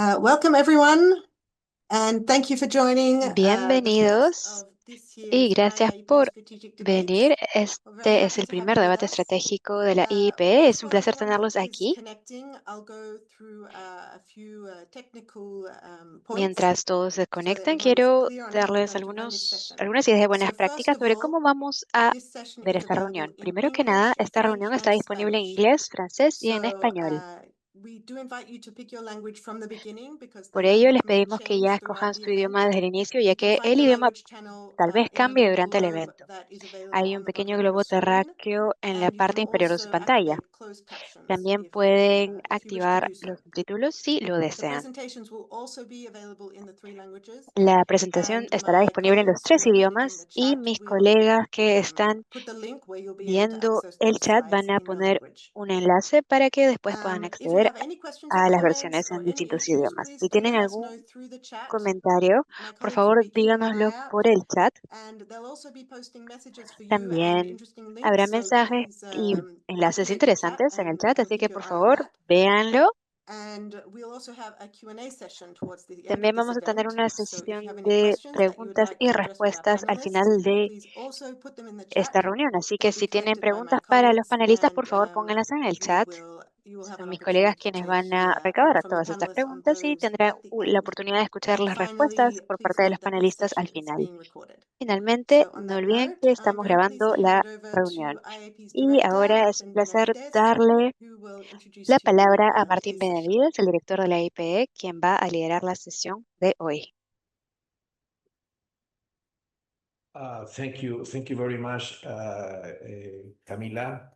Welcome everyone, and thank you for joining the first Bienvenidos of this y year's gracias IAEP por strategic debates. venir. We're very Este es happy el to have primer you with debate us. estratégico de la IIPE. Just Es un while placer everyone tenerlos is aquí. connecting, I'll go through a few technical points Mientras todos se so that conectan, everyone's quiero clear on how we're darles going to run this session. algunas ideas de So buenas first prácticas of sobre all, cómo vamos a this session ver is esta available reunión. in Primero que nada, English, esta French, reunión está and disponible en Spanish. inglés, francés y en So español. we do invite you to pick your language from the beginning because the Por ello, les language may pedimos que ya change throughout escojan the su idioma event. desde el inicio, ya You can que find el the idioma language channel tal vez in the cambie little durante el globe evento. that is available Hay on un the pequeño bottom of your globo screen, terráqueo en la and you can parte inferior de su also pantalla. activate closed captions También pueden if you wish to activar do so. los subtítulos si lo The desean. presentations will also be available in the three languages, La presentación and estará my disponible en los colleagues who tres are managing idiomas the y chat mis will colegas que están put the link where you'll be able to viendo access el those chat slides van a in your poner language. un enlace para que después puedan If you acceder have any questions or a las comments versiones or en any distintos issues, idiomas. please Si do tienen let us algún know through the chat. comentario, My por colleagues will favor be keeping an eye díganoslo out, por el chat. and they'll also be posting messages for you and También interesting habrá links, so mensajes please y enlaces activate the chat interesantes en el and chat, we'll así keep que an por eye on favor that. véanlo. And we'll also have a Q&A session towards the end of También this vamos a tener event. una So if you have sesión any de questions that you would preguntas like y to address to our respuestas al final panelists, de please also put them in the esta chat. reunión. Así que They'll be si tienen collected by my preguntas para los colleagues, panelistas, por and favor pónganlas en el chat. you will have Son an mis colegas opportunity quienes to van a hear recabar from the todas estas panelists on preguntas y those tendrán at the la end. oportunidad de escuchar And las respuestas finally, por please parte de los note that this panelistas al session is final. being recorded. Finalmente, So on no that olviden note, que I'm estamos very pleased grabando to hand la it over to reunión. IAP's Y director, ahora es un Martin placer Benavides, darle who will introduce la to you palabra a Martín today's session. Benavides, el director de la IPE, quien va a liderar la sesión de hoy. Thank you very much, Camila.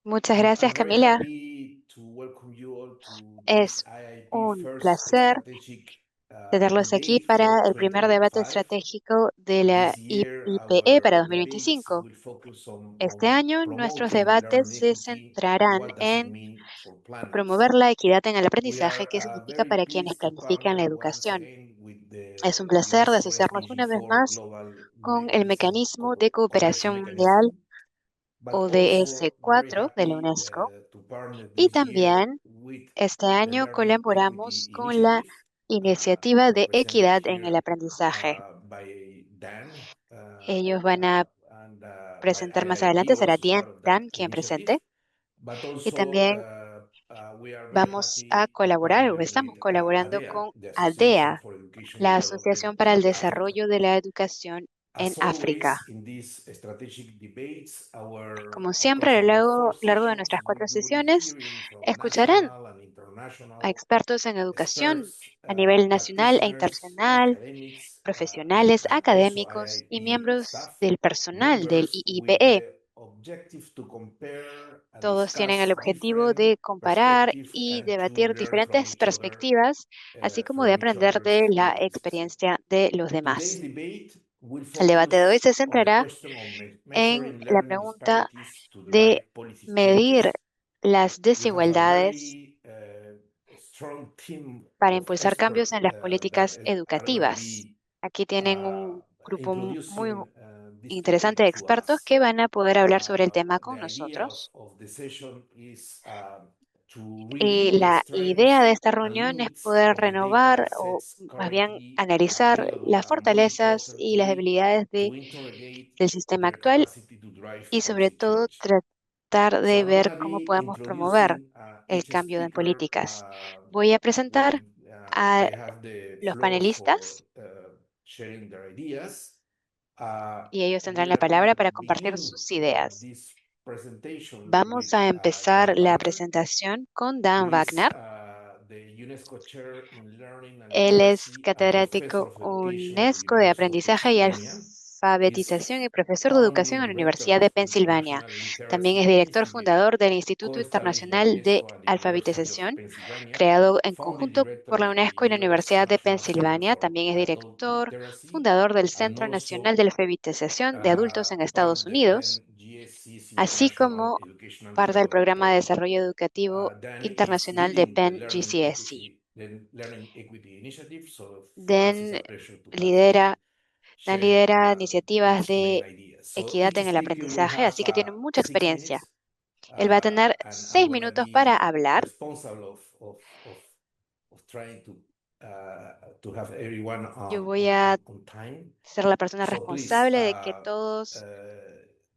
Muchas I'm gracias, very Camila. happy to welcome you all to this Es IIP un first placer strategic tenerlos aquí debate para for el primer debate 2025. estratégico de la This year, IPE para our debates 2025. will focus Este on año, nuestros promoting debates learning se equity. centrarán What does it en mean for planners? promover la equidad en el We aprendizaje, are qué significa very para quienes pleased to planifican la partner once educación. again with Es un the placer de UNESCO asociarnos SDG una vez 4 más Global con el Mechanism Mecanismo de Cooperation Cooperación Mundial Mechanism, but ODS also very 4 de la happy UNESCO. to partner Y this year también with este the año Learning colaboramos Equity con la Initiative, iniciativa de represented equidad en el here aprendizaje. by Dan Ellos van a and by presentar más adelante, IIP, será also part of Dan that quien initiative. presente. But Y also, también we are very vamos a happy to colaborar o partner estamos with colaborando ADEA, con the Association ALDEA, for Education la Development Asociación para el in Africa. Desarrollo de la Educación en As África. always, in these strategic debates, our Como siempre, across a lo our four largo de sessions, nuestras cuatro you will be sesiones, hearing from escucharán national and a international expertos en educación experts, a nivel nacional e practitioners, internacional, academics, profesionales, and also académicos y IIP miembros staff del personal del members with IIPE. the objective to compare and Todos tienen el discuss objetivo different de comparar perspectives y and to debatir learn from diferentes each other, perspectivas, así como de from each aprender de other's la experiences. experiencia de los Today's demás. debate will El debate de hoy focus se on the centrará question of en measuring la learning pregunta disparities to de drive policy medir changes. las We have a desigualdades very strong team para of impulsar cambios experts en las that políticas are going to educativas. be Aquí tienen un grupo muy introducing this interesante topic de to expertos us. que van a poder hablar sobre el tema The con idea nosotros. of the session is to Y review the la idea strengths de esta and reunión es limits poder of the data renovar o sets más bien currently analizar available las and more fortalezas y las importantly, debilidades to interrogate del sistema their actual capacity to drive y sobre policy todo change. tratar So de I'm going ver to cómo be podemos promover introducing el each cambio en speaker políticas. Voy a presentar when a they have the los floor for panelistas sharing their ideas. y ellos tendrán We la are going palabra to para compartir begin sus ideas. this presentation Vamos with a empezar Dan la Wagner, presentación con who Dan is Wagner. the UNESCO Chair in Learning and Él es Literacy and Professor catedrático of Education at the UNESCO de University of aprendizaje y Pennsylvania. alfabetización He's y profesor de educación en founding la director Universidad de of Pensilvania. International También Literacy es director Institute, fundador del Instituto co-established by Internacional de UNESCO and the University of Alfabetización, Pennsylvania, creado en founding conjunto por director la of the UNESCO y la US Universidad de National Center Pensilvania. for También es Adult director Literacy, fundador del and Centro Nacional also de Alfabetización de Adultos en part Estados of the PEN Unidos, GSC's así International como Education and parte del Development Programa de Program. Desarrollo Educativo Dan is Internacional de leading PEN GCSC. The Learning Equity Initiative. So for us, it's Dan a pleasure to have him lidera Dan sharing lidera iniciativas his main de ideas. So equidad each en el speaker will aprendizaje, have así que tiene mucha 6 minutes, experiencia. Él va a tener and I'm seis gonna minutos para be hablar responsible of trying to to have everyone Yo voy a on time. ser la persona So please, responsable de que todos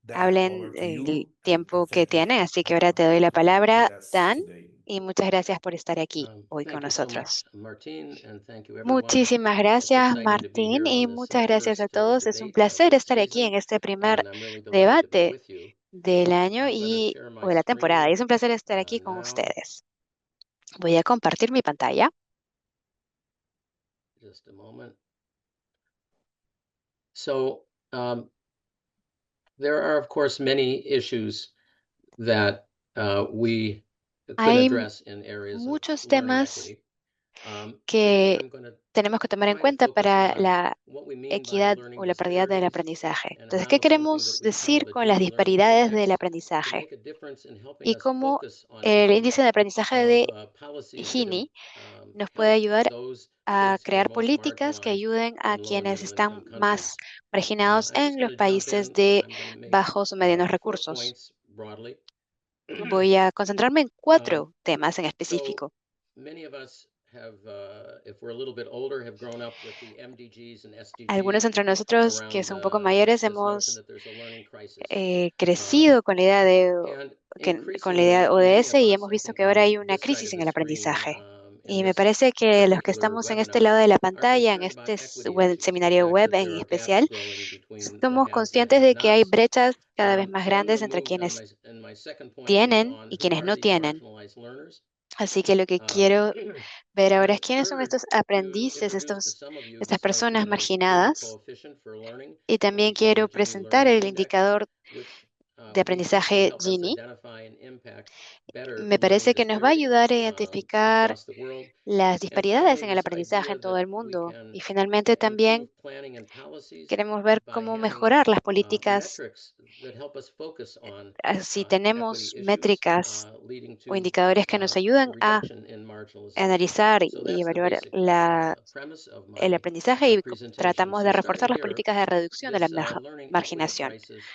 Dan, hablen over to el you, and tiempo que thank you tienen. Así que ahora te doy la for being with palabra, us Dan, today. y muchas gracias por estar aquí hoy con Thank you so nosotros. much, Martín, and thank you, everyone. Muchísimas It's gracias, exciting to be Martín, here y on this muchas gracias a first todos. Es un debate of placer the estar aquí season, en este primer and I'm really delighted to be debate with you. del año I'm gonna y share my o de la temporada. Y es un placer estar screen, aquí con now. ustedes. Voy a compartir mi pantalla. Just a moment. So, there are, of course, many issues that we could Hay address in areas of muchos learning temas equity. que I'm gonna tenemos que tomar en try to cuenta focus para on la what we mean by equidad learning o la paridad del disparities aprendizaje. and Entonces, ¿qué how something queremos that we call decir the con las Gini learning disparidades del index could aprendizaje? make a difference in helping Y us cómo focus on el some índice de aprendizaje of de policies that Gini nos puede help ayudar those a kids who are crear most políticas que marginalized ayuden a in low and quienes middle están income más countries. marginados I'm just en los going to jump países in. de I'm going to make bajos o medianos 4 recursos. points broadly. Voy a concentrarme en 4 temas en So específico. many of us have, if we're a little bit older, have grown up with the MDGs and Algunos SDGs entre nosotros que around son un poco mayores this notion hemos that there's a learning crisis. crecido con la idea de And con la idea increasingly, many ODS of y us, hemos I visto think, que ahora on hay una this side crisis of en the el screen, aprendizaje. in Y me this parece que los que particular estamos en este webinar, lado de la are pantalla, en concerned about este equity issues, the seminario fact web that en there are gaps especial, growing between the somos haves and the conscientes de que hay have-nots. brechas cada vez más So I'm grandes going to entre move, quienes and my second point is tienen on y who quienes are no these tienen. marginalized learners. Así que lo que quiero ver ahora es And quiénes son third, estos to aprendices, introduce to some of you estas this notion personas of a Gini marginadas. coefficient for learning, Y what we también call the quiero Gini presentar Learning el Index, indicador which de we think can aprendizaje help us Gini. identify and impact better Me learning parece que nos va a disparities ayudar a identificar across the world. las And disparidades finally, en el this aprendizaje idea en todo that el we mundo. can Y finalmente también improve planning and policies queremos ver by cómo having mejorar las políticas metrics that help us focus on si equity tenemos issues, métricas leading o to indicadores que nos ayudan a reduction in marginalization. analizar So y that's the evaluar basic premise of el my aprendizaje y presentation. tratamos So de starting reforzar las here, políticas de reducción de la this learning equity marginación. crisis,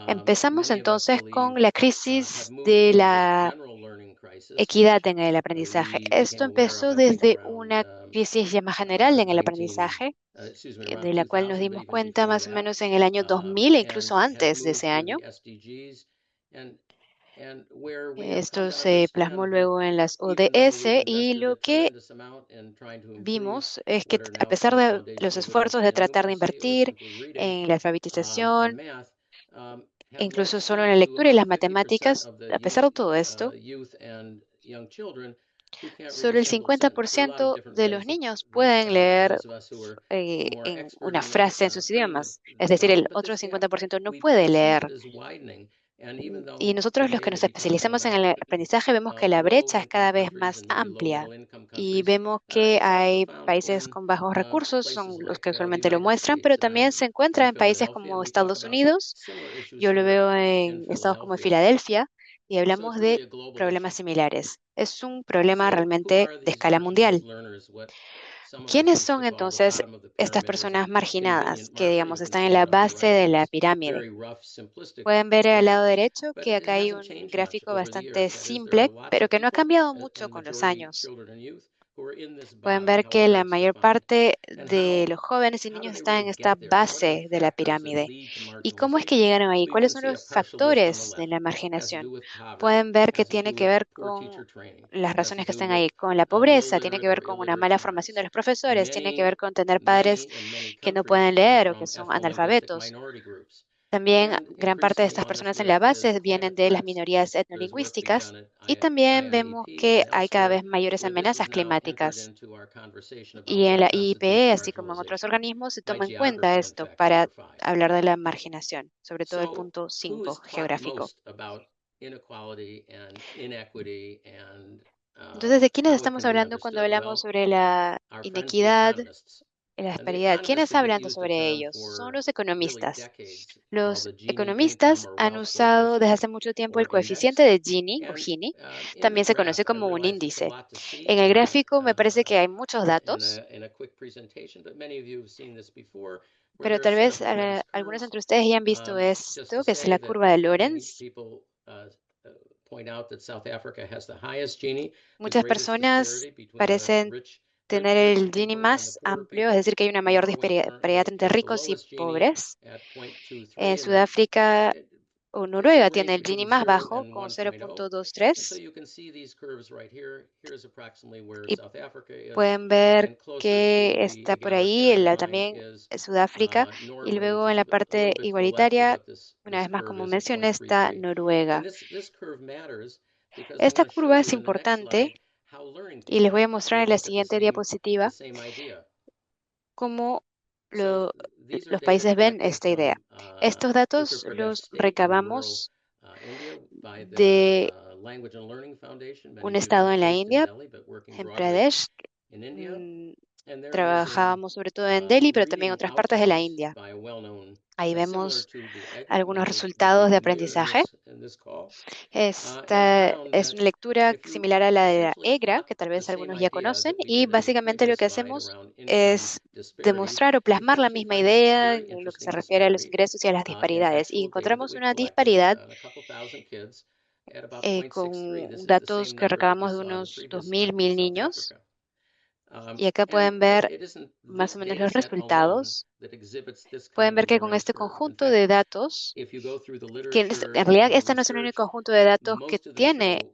Empezamos many of us entonces con believe, la have crisis moved de from this la general learning crisis, equidad which en el aprendizaje. we Esto became aware of, empezó I think, desde around una crisis ya más general en el aprendizaje, around de la cual nos 2000, but dimos even cuenta before más o that, menos en el año 2000 e incluso and has antes de moved ese through año. the SDGs, and where we have come Esto to se plasmó understand that luego en las even though we've ODS y invested lo a que tremendous amount in trying to improve vimos es que what are a now pesar called de los foundational esfuerzos de tratar de literacy or invertir simply reading en la and alfabetización, math, e have led incluso solo en still la to lectura y about las 50% matemáticas, of the a pesar de todo esto, youth and young children who can't read a solo el single sentence. There are a lot of 50% different de los ways niños that pueden leer those of us who are more en expert una in this frase en sus frame idiomas. Es decir, el but otro this gap 50% no we puede perceive leer. is widening, and even Y though nosotros los today que we'll nos be talking especializamos en about el aprendizaje vemos que la low brecha es income cada vez countries más and maybe low amplia middle income y countries, vemos que it's also hay found países in con bajos recursos, places son los like que the usualmente lo United muestran, pero States. también se In encuentra en países Philadelphia, and como we talk Estados about Unidos. similar issues Yo lo here veo in en estados como Philadelphia. Filadelfia y So hablamos it's de really a global issue. problemas similares. Es un problema So who realmente are de these escala marginalized mundial. learners, what some of us ¿Quiénes used to son call the entonces bottom of the estas pyramid or personas the marginadas convenient que, marker? You digamos, can están see en la that on the base right, de la this pirámide? very rough, simplistic Pueden ver al figure, lado derecho but que it acá hay hasn't un changed much gráfico over the bastante years. That is, there are simple, lots pero of que no ha people, cambiado mucho and con los majority años. children and youth, who are in this Pueden bottom, ver que however la it's mayor defined. parte And de los jóvenes y how do niños they están really en esta get there? What are the base de la factors that pirámide. lead to ¿Y cómo es que marginalization? llegaron ahí? Well, you ¿Cuáles can son see a los partial list on the factores de left. la Has to do marginación? with poverty, Pueden ver que has to tiene do que with ver poor con teacher training, las has razones to que do están with ahí, con la low pobreza, tiene que literate ver or con una illiterate mala formación de parents. los profesores, tiene que ver con tener padres Many in many que no countries pueden are leer o que from son ethno-linguistic analfabetos. minority groups. También And gran parte de increasingly estas on this personas en la list is base vienen climate de las threats. minorías There's work being etnolingüísticas done y at también vemos IMEP que and hay cada elsewhere, vez mayores where this amenazas is now entered climáticas. into our conversation about Y en what la IIPE, constitutes así como en otros marginalization. organismos, se By toma en cuenta geography, in esto fact, para number 5. hablar de la marginación, sobre todo el So, punto who 5, has talked geográfico. most about inequality and inequity and Entonces, ¿de quiénes how it estamos can be hablando cuando understood? hablamos Well, sobre la our friends, the inequidad economists. y la And the disparidad? economists ¿Quiénes have hablando used the sobre term ellos? Son for los really economistas. decades, called Los the Gini income economistas or han wealth usado desde coefficient hace mucho tiempo el or coeficiente index. de Gini o And Gini, in también this se graph, conoce I como un realize it's a índice. lot to see En el in gráfico me parece que hay muchos datos, a quick presentation, but many of you have seen this before, where pero there are tal sort vez of trends algunos curves. entre ustedes ya han visto Just to esto, que es say la that curva de many Lorenz. people point out that South Africa has the highest Gini, the Muchas greatest personas disparity between the parecen rich tener el Gini más amplio, es decir, que hay una mayor disparidad entre ricos y pobres. En Sudáfrica o Noruega tiene el Gini más bajo, con 0.23. Y pueden ver que está por ahí también Sudáfrica. Y luego en la parte igualitaria, una vez más, como mencioné, está Noruega. Esta curva es importante y les voy a mostrar en la siguiente diapositiva cómo los países ven esta idea. Estos datos los recabamos de un estado en la India, en Pradesh. Trabajábamos sobre todo en Delhi, pero también en otras partes de la India. Ahí vemos algunos resultados de aprendizaje. Esta es una lectura similar a la de la EGRA, que tal vez algunos ya conocen, y básicamente lo que hacemos es demostrar o plasmar la misma idea en lo que se refiere a los ingresos y a las disparidades. Y encontramos una disparidad con datos que recabamos de unos 2.000 niños. Y acá pueden ver más o menos los resultados. Pueden ver que con este conjunto de datos, que en realidad este no es el único conjunto de datos que tiene,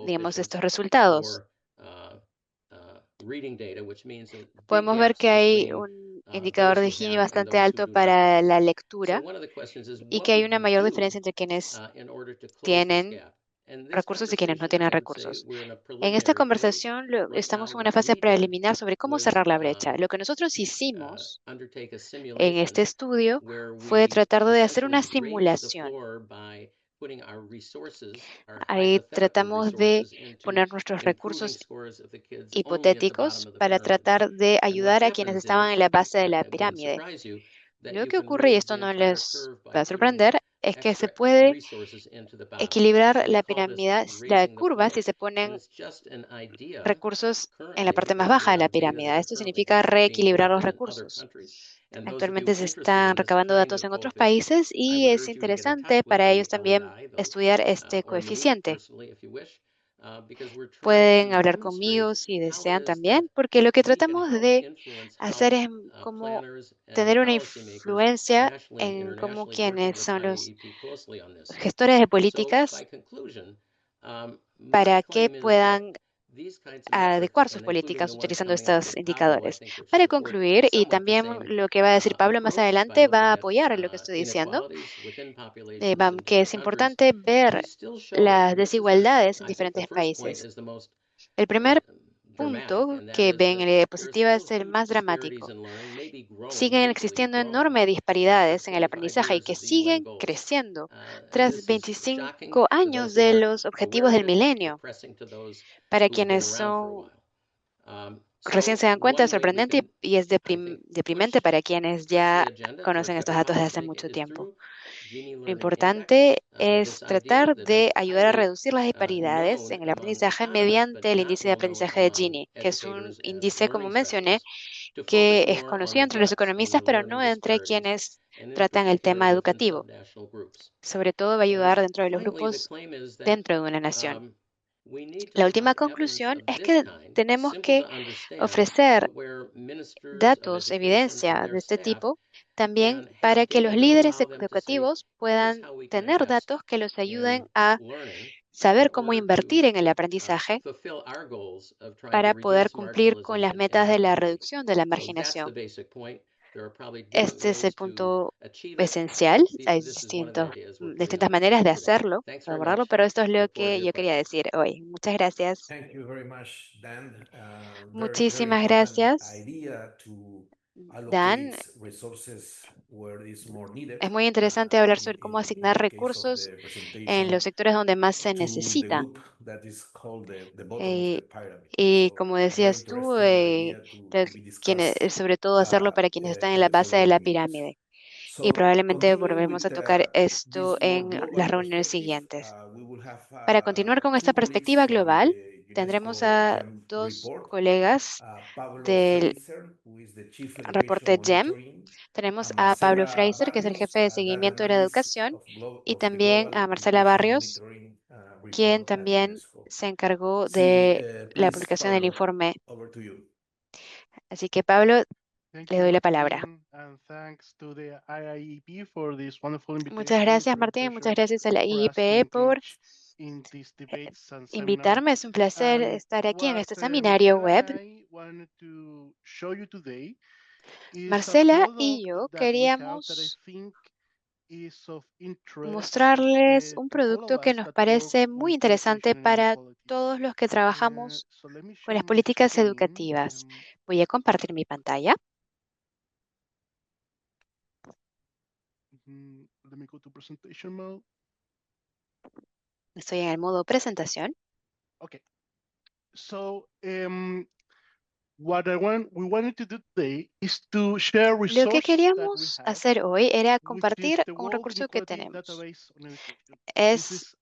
digamos, estos resultados. Podemos ver que hay un indicador de Gini bastante alto para la lectura y que hay una mayor diferencia entre quienes tienen recursos y quienes no tienen recursos. En esta conversación estamos en una fase preliminar sobre cómo cerrar la brecha. Lo que nosotros hicimos en este estudio fue tratar de hacer una simulación. Ahí tratamos de poner nuestros recursos hipotéticos para tratar de ayudar a quienes estaban en la base de la pirámide. Lo que ocurre, y esto no les va a sorprender, es que se puede equilibrar la pirámide, la curva, si se ponen recursos en la parte más baja de la pirámide. Esto significa reequilibrar los recursos. Actualmente se están recabando datos en otros países y es interesante para ellos también estudiar este coeficiente. Pueden hablar conmigo si desean también, porque lo que tratamos de hacer es como tener una influencia en cómo quienes son los gestores de políticas para que puedan adecuar sus políticas utilizando estos indicadores. Para concluir, y también lo que va a decir Pablo más adelante va a apoyar lo que estoy diciendo, que es importante ver las desigualdades en diferentes países. El primer punto que ven en la diapositiva es el más dramático. Siguen existiendo enormes disparidades en el aprendizaje y que siguen creciendo tras 25 años de los objetivos del milenio. Para quienes recién se dan cuenta, es sorprendente y es deprimente para quienes ya conocen estos datos desde hace mucho tiempo. Lo importante es tratar de ayudar a reducir las disparidades en el aprendizaje mediante el índice de aprendizaje de Gini, que es un índice, como mencioné, que es conocido entre los economistas, pero no entre quienes tratan el tema educativo. Sobre todo va a ayudar dentro de los grupos dentro de una nación. La última conclusión es que tenemos que ofrecer datos, evidencia de este tipo, también para que los líderes educativos puedan tener datos que los ayuden a saber cómo invertir en el aprendizaje para poder cumplir con las metas de la reducción de la marginación. Este es el punto esencial. Hay distintas maneras de hacerlo, de abordarlo, pero esto es lo que yo quería decir hoy. Muchas gracias. Thank you very much, Dan. Muchísimas gracias, Dan. Es muy interesante hablar sobre cómo asignar recursos en los sectores donde más se necesitan. Y como decías tú, sobre todo hacerlo para quienes están en la base de la pirámide. Y probablemente volveremos a tocar esto en las reuniones siguientes. Para continuar con esta perspectiva global, tendremos a dos colegas del reporte GEM. Tenemos a Pablo Fraser, que es el jefe de seguimiento de la educación, y también a Marcela Barrios, quien también se encargó Sí, de la please, publicación del Pablo, informe. over to you. Así que, Pablo, Thank le you, doy la palabra. Martin, and thanks to the IIEP for this wonderful Muchas invitation. gracias, It's a Martín. pleasure Muchas gracias a la for us to IEPE por engage in these debates and seminars. invitarme. Es un placer estar aquí en What este seminario Marcela web. and I wanted to show you today is a Marcela product y yo that we have that I queríamos think is of interest mostrarles un to all producto of que us nos that work parece muy with interesante education and para inequality. todos los que trabajamos So let me con share las my políticas screen. educativas. Voy a compartir mi pantalla. Let me go to presentation mode. Estoy en el modo presentación. Okay. So what we wanted to do today is to share Lo que resources that we queríamos have, hacer hoy era which is compartir the un World recurso que Inequality tenemos. Database on Education. This Es is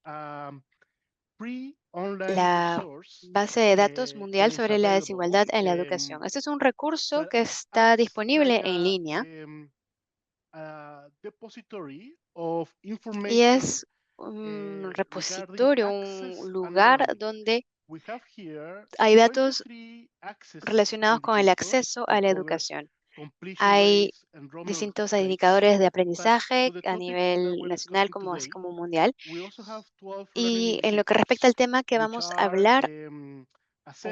free online la resource base de datos that mundial is sobre la desigualdad available. en la educación. Este es un recurso But que está acts disponible like en línea a depository of y information es un regarding repositorio, access un and lugar learning. donde We have here hay datos 23 access relacionados con el indicators acceso that a la cover educación. completion Hay rates, enrollment distintos rates. indicadores de But aprendizaje to the a topic nivel that we're nacional discussing así today, como mundial. we also have 12 Y learning en lo que respecta al indicators, tema que which vamos a are hablar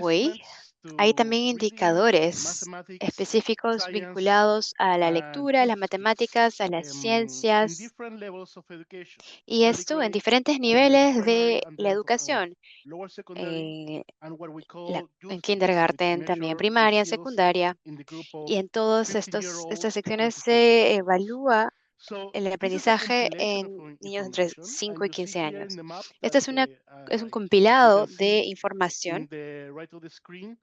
hoy, assessments hay to también reading, indicadores mathematics, específicos science, vinculados a la and lectura, a las youth skills matemáticas, a las in ciencias, different levels of education. y Early esto en grade, diferentes early niveles primary, de and la then educación, lower secondary, and what we call youth en skills, which kindergarten, también en measure the primaria, en skills secundaria, in the group of y en todas 15-year-olds estas to secciones 24 se years old. evalúa So el this is a aprendizaje compilation of en niños entre information, 5 and y you see 15 here in años. the map Este that es un you compilado can de see información. in the right of the screen.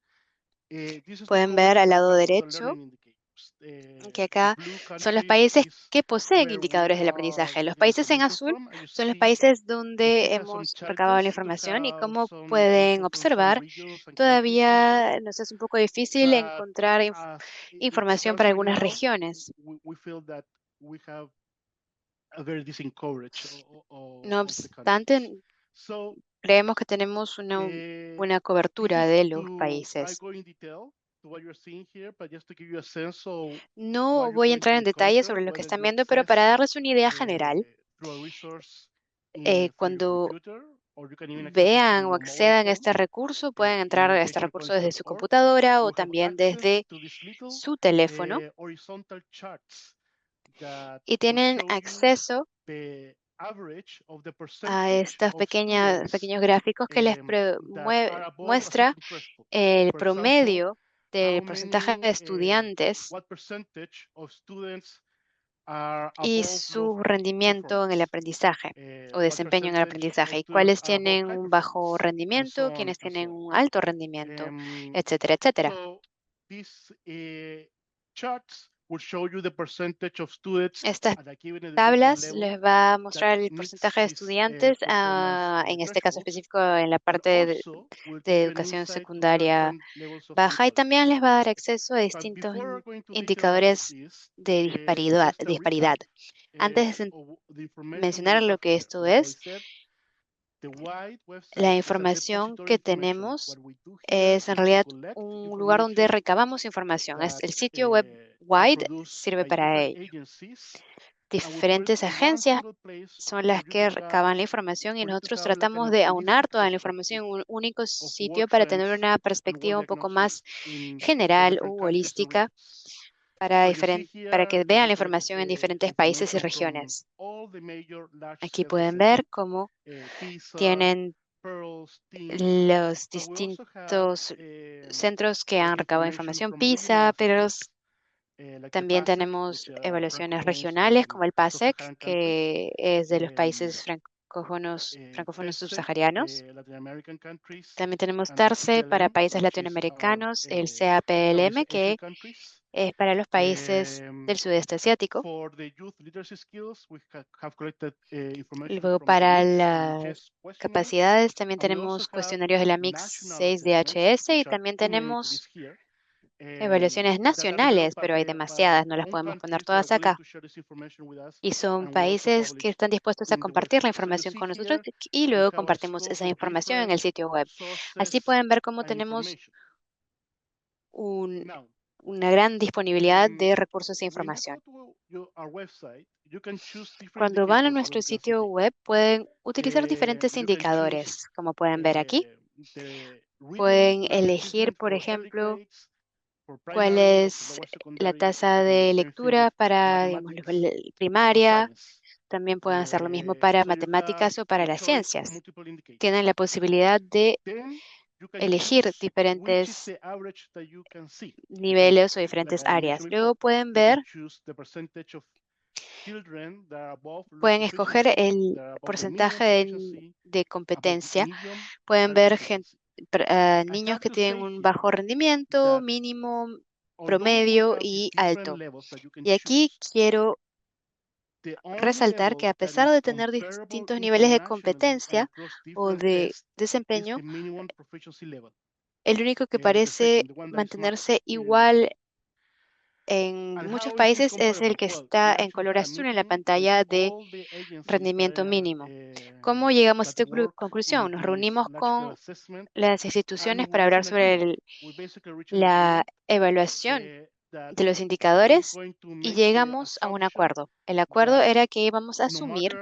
This is the Pueden ver coverage al lado of the derecho learning indicators. que The acá blue son los countries países is que poseen where we indicadores del are aprendizaje. Los getting países en information azul from, and you son los see países we donde still have some hemos recabado la challenges to información y have como some pueden information from some observar, regions and countries here, todavía nos es un poco difícil but encontrar as it información stands para right algunas now, regiones. we feel that we have a very decent coverage No of the obstante, countries. So creemos que tenemos una buena this cobertura is de los to, I países. go in detail to what you're seeing here, but just to give you a sense of No what you're voy a going entrar to en detalle encounter, sobre lo que whether están you viendo, pero para access darles una idea general, through a resource through your cuando computer, or you can even access it vean through o your mobile accedan a phone este recurso, pueden entrar through a este recurso desde su educationpoints.org. computadora o You have también access desde to these little su teléfono horizontal charts that y will tienen show you acceso the average of the a percentage estos of students pequeños gráficos que les that are above a muestra certain threshold. el For example, promedio how del porcentaje de many, estudiantes what percentage of students are y above su low rendimiento en el performance, aprendizaje o what desempeño en el percentage aprendizaje of y students cuáles are above tienen high un bajo performance, and so rendimiento, on quienes and so tienen on. un alto rendimiento, etcétera, etcétera. So these charts will show you the percentage of students Estas at a given education tablas level les va a that mostrar el meets porcentaje de these estudiantes, performance en este caso thresholds, específico en la but parte also will de give you an educación insight to secundaria different levels of baja y inequality. también les va a dar acceso a But distintos before going to detail about indicadores this, de just a disparidad. recap Antes de of the information that mencionar we lo have que here. esto Like I es, said, the wide la website is a información depository que information. tenemos What we do here es en is to realidad collect un lugar donde information recabamos información. that El sitio web are Wide produced sirve by para different ello. agencies, and we put it Diferentes in one agencias single place son for las you que to have, recaban la información y for you to nosotros have like tratamos an de aunar holistic toda la perspective información en un único of sitio world para tener trends una and perspectiva world un poco más diagnosis in all general different u countries and holística regions. para, So you see para here que that vean you la get información en diferentes países y information from regiones. all the major large Aquí sales pueden ver assessment, cómo PISA, tienen Pearls, TIMSS, los but we also have distintos centros que han recabado information información from regional PISA, pero institutes, like the también PASEC, tenemos which are evaluaciones francophones regionales in como el PASEC, sub-Saharan countries, que es de los países francófonos TESEC, subsaharianos. Latin American countries, También tenemos and the TARCE para CPLM, países which is our latinoamericanos, el Southeast CAPLM, Asian que countries. es para los países del sudeste asiático. For the youth literacy skills, we have collected information Luego, from the para MIX and las CHES questionnaires, capacidades, también and we also tenemos have cuestionarios de la MIX national 6 assessments, DHS y which are también two main to tenemos this here. evaluaciones nacionales, pero hay demasiadas, no las podemos poner todas acá. Y son países que están dispuestos a compartir la información con nosotros y luego compartimos esa información en el sitio web. Así pueden ver cómo tenemos una gran disponibilidad de recursos e información. Cuando van a nuestro sitio web, pueden utilizar diferentes indicadores, como pueden ver aquí. Pueden elegir, por ejemplo, cuál es la tasa de lectura para, digamos, primaria. También pueden hacer lo mismo para matemáticas o para las ciencias. Tienen la posibilidad de elegir diferentes niveles o diferentes áreas. Luego pueden escoger el porcentaje de competencia. Pueden ver niños que tienen un bajo rendimiento, mínimo, promedio y alto. Y aquí quiero resaltar que a pesar de tener distintos niveles de competencia o de desempeño, el único que parece mantenerse igual en muchos países es el que está en color azul en la pantalla de rendimiento mínimo. ¿Cómo llegamos a esta conclusión? Nos reunimos con las instituciones para hablar sobre la evaluación de los indicadores y llegamos a un acuerdo. El acuerdo era que íbamos a asumir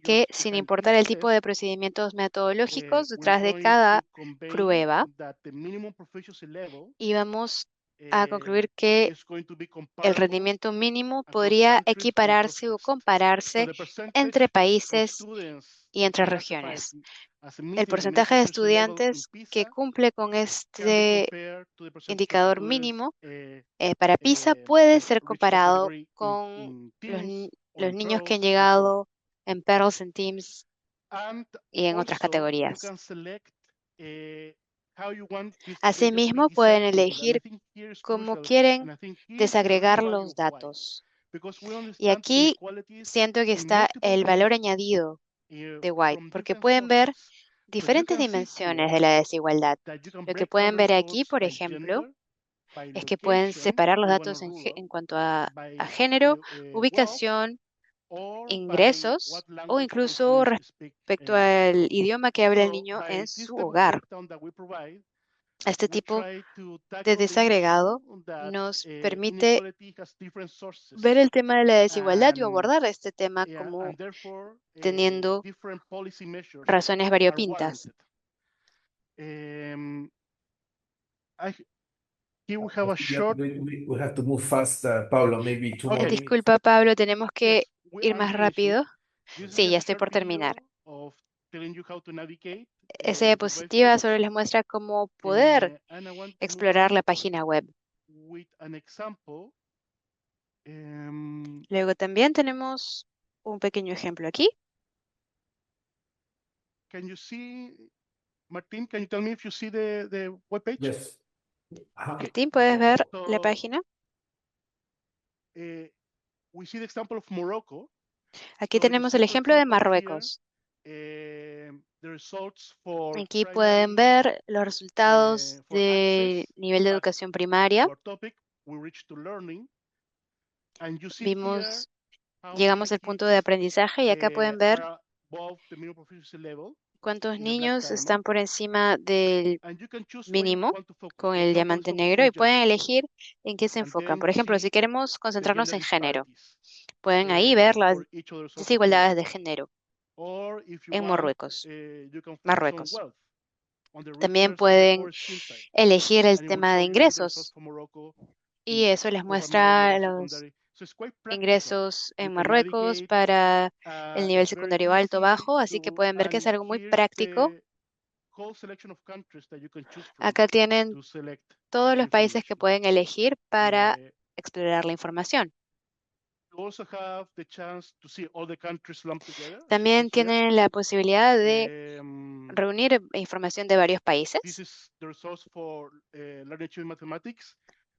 que, sin importar el tipo de procedimientos metodológicos detrás de cada prueba, íbamos a concluir que el rendimiento mínimo podría equipararse o compararse entre países y entre regiones. El porcentaje de estudiantes que cumple con este indicador mínimo para PISA puede ser comparado con los niños que han llegado en Pearls and Teams y en otras categorías. Asimismo, pueden elegir cómo quieren desagregar los datos. Y aquí siento que está el valor añadido de White, porque pueden ver diferentes dimensiones de la desigualdad. Lo que pueden ver aquí, por ejemplo, es que pueden separar los datos en cuanto a género, ubicación, ingresos o incluso respecto al idioma que habla el niño en su hogar. Este tipo de desagregado nos permite ver el tema de la desigualdad y abordar este tema como teniendo razones variopintas. We have to move fast, Pablo, maybe 2 more minutes. Disculpa, Pablo, tenemos que ir más rápido. Sí, ya estoy por terminar. Esa diapositiva solo les muestra cómo poder explorar la página web. Luego también tenemos un pequeño ejemplo aquí. Martín, can you tell me if you see the webpage? Yes. Martín, ¿puedes ver la página? We see the example of Morocco. Aquí tenemos el ejemplo de Marruecos. Aquí pueden ver los resultados de nivel de educación primaria. Llegamos al punto de aprendizaje y acá pueden ver cuántos niños están por encima del mínimo con el diamante negro y pueden elegir en qué se enfocan. Por ejemplo, si queremos concentrarnos en género, pueden ahí ver las desigualdades de género en Marruecos. También pueden elegir el tema de ingresos y eso les muestra los ingresos en Marruecos para el nivel secundario alto o bajo, así que pueden ver que es algo muy práctico. Acá tienen todos los países que pueden elegir para explorar la información. También tienen la posibilidad de reunir información de varios países.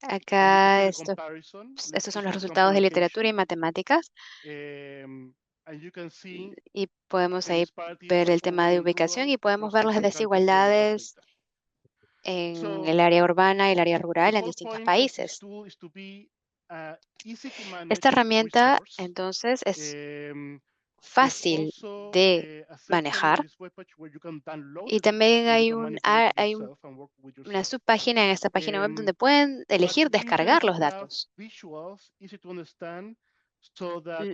Acá estos son los resultados de literatura y matemáticas. Y podemos ahí ver el tema de ubicación y podemos ver las desigualdades en el área urbana y el área rural en distintos países. Esta herramienta, entonces, es fácil de manejar y también hay una subpágina en esta página web donde pueden elegir descargar los datos.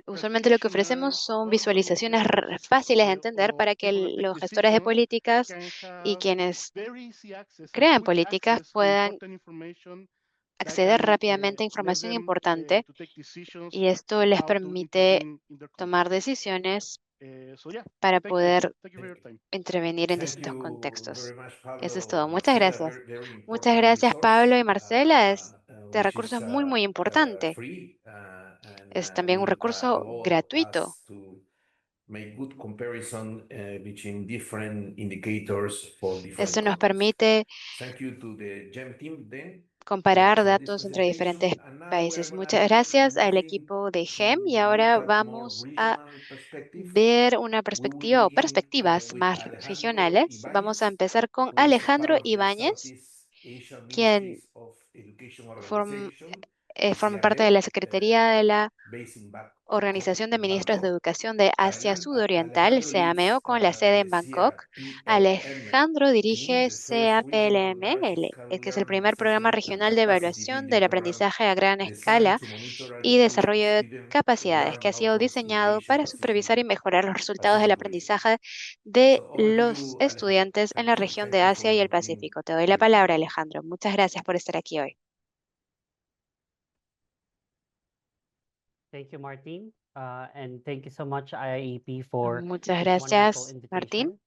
Usualmente lo que ofrecemos son visualizaciones fáciles de entender para que los gestores de políticas y quienes crean políticas puedan acceder rápidamente a información importante y esto les permite tomar decisiones para poder intervenir en distintos contextos. Eso es todo. Muchas gracias. Muchas gracias, Pablo y Marcela. Este recurso es muy, muy importante. Es también un recurso gratuito. Esto nos permite comparar datos entre diferentes países. Muchas gracias al equipo de GEM y ahora vamos a ver una perspectiva o perspectivas más regionales. Vamos a empezar con Alejandro Ibáñez, quien forma parte de la Secretaría de la Organización de Ministros de Educación de Asia Sudoriental, CEAMEO, con la sede en Bangkok. Alejandro dirige CAPLML, que es el primer programa regional de evaluación del aprendizaje a gran escala y desarrollo de capacidades, que ha sido diseñado para supervisar y mejorar los resultados del aprendizaje de los estudiantes en la región de Asia y el Pacífico. Te doy la palabra, Alejandro. Muchas gracias por estar aquí hoy. Thank you, Martín. And thank you so much, IAEP, for Muchas this gracias, wonderful Martín. invitation.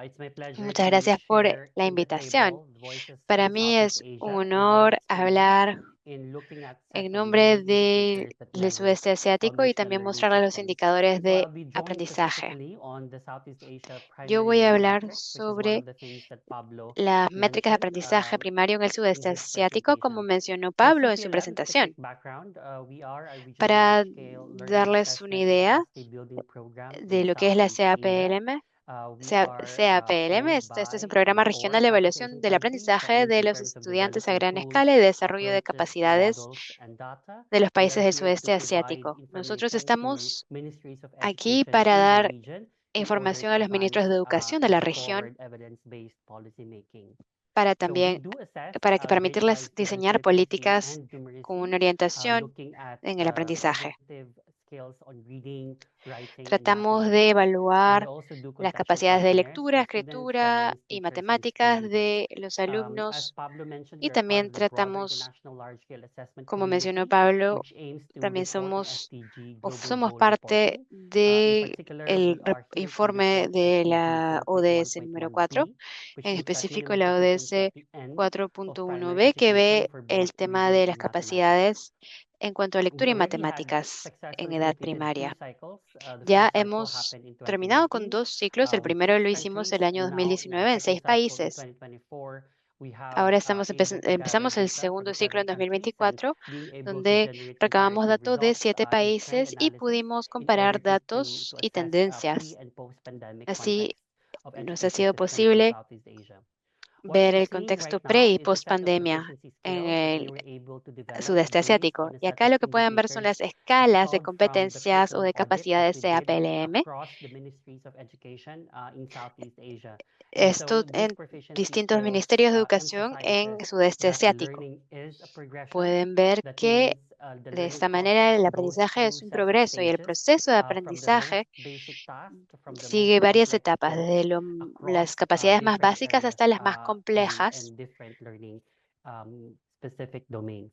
It's my pleasure Muchas to gracias por share la in the invitación. table Voices Para in mí Southeast es Asia un and honor our hablar experience in looking at en sets of nombre learning indicators that del measure sudeste asiático y foundational también learning mostrarles los systems. indicadores So de I'll be drawing aprendizaje. specifically on the Southeast Asia Yo primary voy a learning hablar metrics, which is one sobre of the things that Pablo las métricas de mentioned aprendizaje primario en el in sudeste his asiático, como presentation. mencionó So Pablo en su CPLM, just a presentación. quick background. We are a regional Para large-scale learning darles una assessment and idea capacity building program de in lo que es la Southeast Asia. CAPLM, We are CAPLM, owned este es un by programa 4 regional de Southeast evaluación Asian del countries. That aprendizaje means de in los terms of estudiantes a developing gran tools, escala y desarrollo de approaches, capacidades models, and data. de los We are países del here to sudeste provide asiático. Nosotros information to estamos ministries of aquí education para in the dar region in order información to a los ministros advance de educación de la and región forward evidence-based policymaking. para So we también do assess permitirles grade-wise diseñar literacy políticas and con una numeracy, orientación looking at en el aprendizaje. cognitive skills on reading, writing, and Tratamos de mathematics. We evaluar also do las contextual capacidades de questionnaires lectura, for students, escritura parents, y teachers, and matemáticas school leaders. de los As alumnos Pablo mentioned, y we are part también of the broader tratamos, international large-scale assessment como mencionó community, Pablo, which aims to también report on somos SDG global somos goal parte reporting. In del particular, we are here to informe report de SDG la ODS número 4, 4.1.1b, which en looks at específico minimum la proficiency ODS at the end of primary 4.1b, que education ve for both el tema reading de and las mathematics. capacidades en cuanto a We lectura y already had matemáticas en successfully edad completed 2 primaria. cycles. The Ya first cycle hemos happened in terminado con 2019 2 ciclos. El with primero 6 lo hicimos countries, el año and now in our 2019 en 6 second cycle in países. 2024, we have Ahora able to gather empezamos el data from segundo 7 ciclo en countries and 2024, being able to donde generate recabamos comparative datos de results 7 and trend países y analysis pudimos in order comparar to datos y assess tendencias. pre- and post-pandemic Así context of nos ha education sido systems in posible Southeast Asia. What ver we're el seeing contexto right pre now y is a post set of pandemia proficiency en scales that we el were able to develop sudeste based asiático. on a Y set acá of lo que pueden ver son las indicators escalas de culled from the competencias o curriculum de audit that capacidades we did CAPLM. across the ministries of education in Southeast Asia. Esto These en proficiency distintos scales ministerios de educación en emphasizes sudeste that asiático. learning is a progression. Pueden ver That que means the de learning esta manera el process goes aprendizaje es through un sets of progreso y el stages proceso de from the most aprendizaje basic task from the most sigue varias complex etapas, skills desde las across capacidades más different básicas areas hasta las más complejas. and different learning specific domains.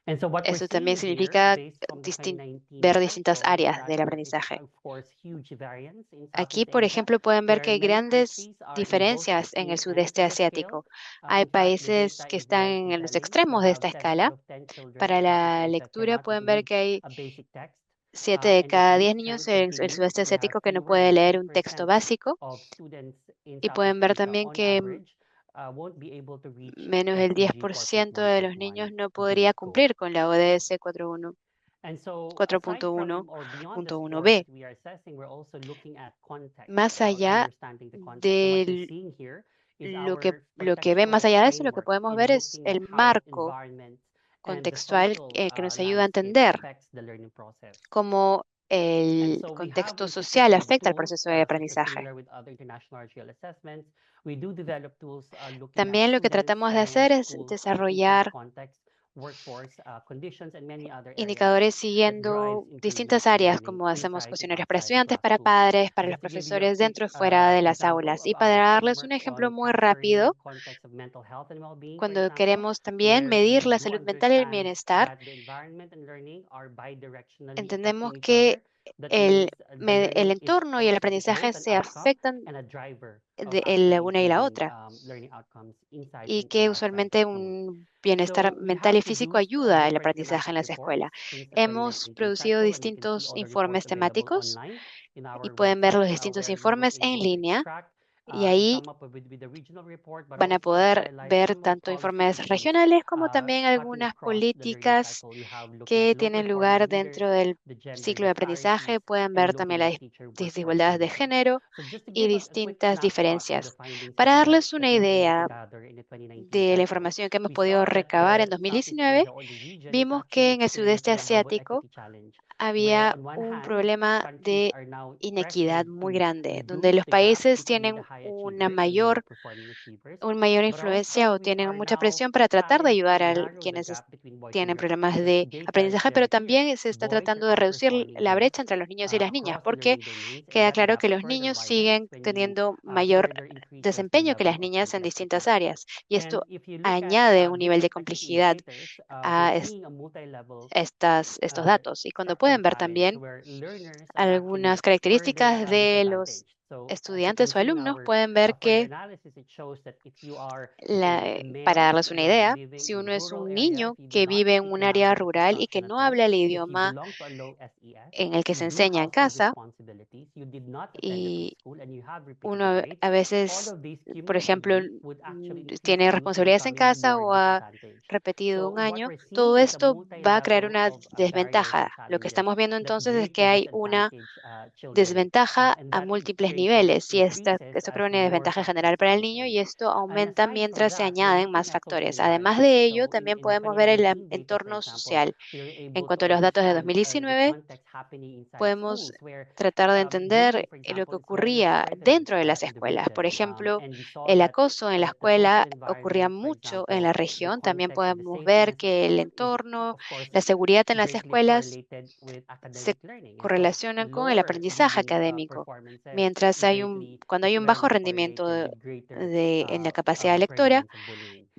And so what we're Eso también seeing here, significa based from the 2019 ver trend, distintas shows áreas that del there is, aprendizaje. of course, huge variance in Aquí, Southeast por Asia. ejemplo, pueden ver There que are hay many grandes countries are in both diferencias en el extreme sudeste ends of the scale. asiático. Hay In fact, the países data que is están very en los compelling. extremos We de have esta 7 escala. out of 10 children Para in la Southeast Asia lectura cannot pueden ver read que hay a basic text. 7 de And if cada this 10 niños trend en el continues, sudeste we have asiático que no fewer puede than leer un texto 10% básico. of students in Y pueden Southeast ver Asia, también on que average, won't be able to reach menos del SDG 10% de los niños no podría 4.1.1b goal. cumplir con la ODS 4.1. And so, aside 4.1.1b. from or beyond the scores that we are assessing, we're also looking at context Más or allá understanding the context. And what you're de seeing here lo que ve más allá de eso, lo que podemos ver es el marco contextual que nos ayuda a entender cómo el contexto social afecta al proceso de aprendizaje. También lo que tratamos de hacer es desarrollar indicadores siguiendo distintas áreas, como hacemos cuestionarios para estudiantes, para padres, para los profesores dentro y fuera de las aulas. Y para darles un ejemplo muy rápido, cuando queremos también medir la salud mental y el bienestar, entendemos que el entorno y el aprendizaje se afectan de la una y la otra, y que usualmente un bienestar mental y físico ayuda al aprendizaje en las escuelas. Hemos producido distintos informes temáticos y pueden ver los distintos informes en línea. Y ahí van a poder ver tanto informes regionales como también algunas políticas que tienen lugar dentro del ciclo de aprendizaje. Pueden ver también las desigualdades de género y distintas diferencias. Para darles una idea de la información que hemos podido recabar en 2019, vimos que en el sudeste asiático había un problema de inequidad muy grande, donde los países tienen una mayor influencia o tienen mucha presión para tratar de ayudar a quienes tienen problemas de aprendizaje, pero también se está tratando de reducir la brecha entre los niños y las niñas, porque queda claro que los niños siguen teniendo mayor desempeño que las niñas en distintas áreas, y esto añade un nivel de complejidad a estos datos. Y cuando pueden ver también algunas características de los estudiantes o alumnos, pueden ver que, para darles una idea, si uno es un niño que vive en un área rural y que no habla el idioma en el que se enseña en casa, y uno a veces, por ejemplo, tiene responsabilidades en casa o ha repetido un año, todo esto va a crear una desventaja. Lo que estamos viendo entonces es que hay una desventaja a múltiples niveles, y esto crea una desventaja general para el niño, y esto aumenta mientras se añaden más factores. Además de ello, también podemos ver el entorno social. En cuanto a los datos de 2019, podemos tratar de entender lo que ocurría dentro de las escuelas. Por ejemplo, el acoso en la escuela ocurría mucho en la región. También podemos ver que el entorno, la seguridad en las escuelas se correlacionan con el aprendizaje académico. Mientras cuando hay un bajo rendimiento en la capacidad lectora,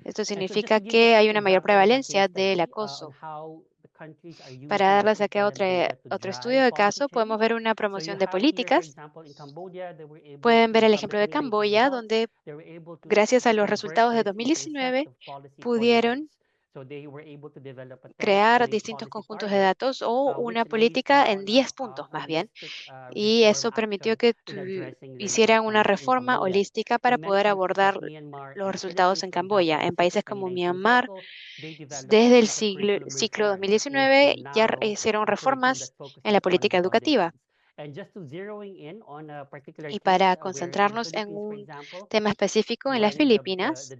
esto significa que hay una mayor prevalencia del acoso. Para darles aquí otro estudio de caso, podemos ver una promoción de políticas. Pueden ver el ejemplo de Camboya, donde gracias a los resultados de 2019 pudieron crear distintos conjuntos de datos o una política en 10 puntos más bien, y eso permitió que hicieran una reforma holística para poder abordar los resultados en Camboya. En países como Myanmar, desde el ciclo 2019 ya hicieron reformas en la política educativa. Y para concentrarnos en un tema específico, en las Filipinas,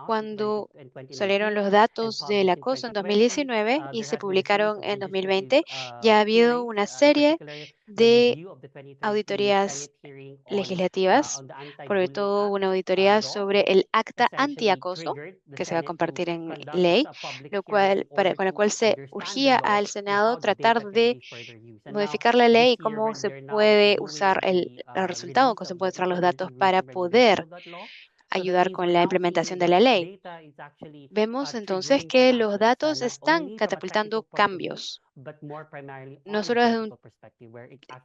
cuando salieron los datos del acoso en 2019 y se publicaron en 2020, ya ha habido una serie de auditorías legislativas, sobre todo una auditoría sobre el acta antiacoso, que se va a compartir en ley, con la cual se urgía al Senado tratar de modificar la ley y cómo se puede usar el resultado, cómo se pueden usar los datos para poder ayudar con la implementación de la ley. Vemos entonces que los datos están catapultando cambios, no solo desde un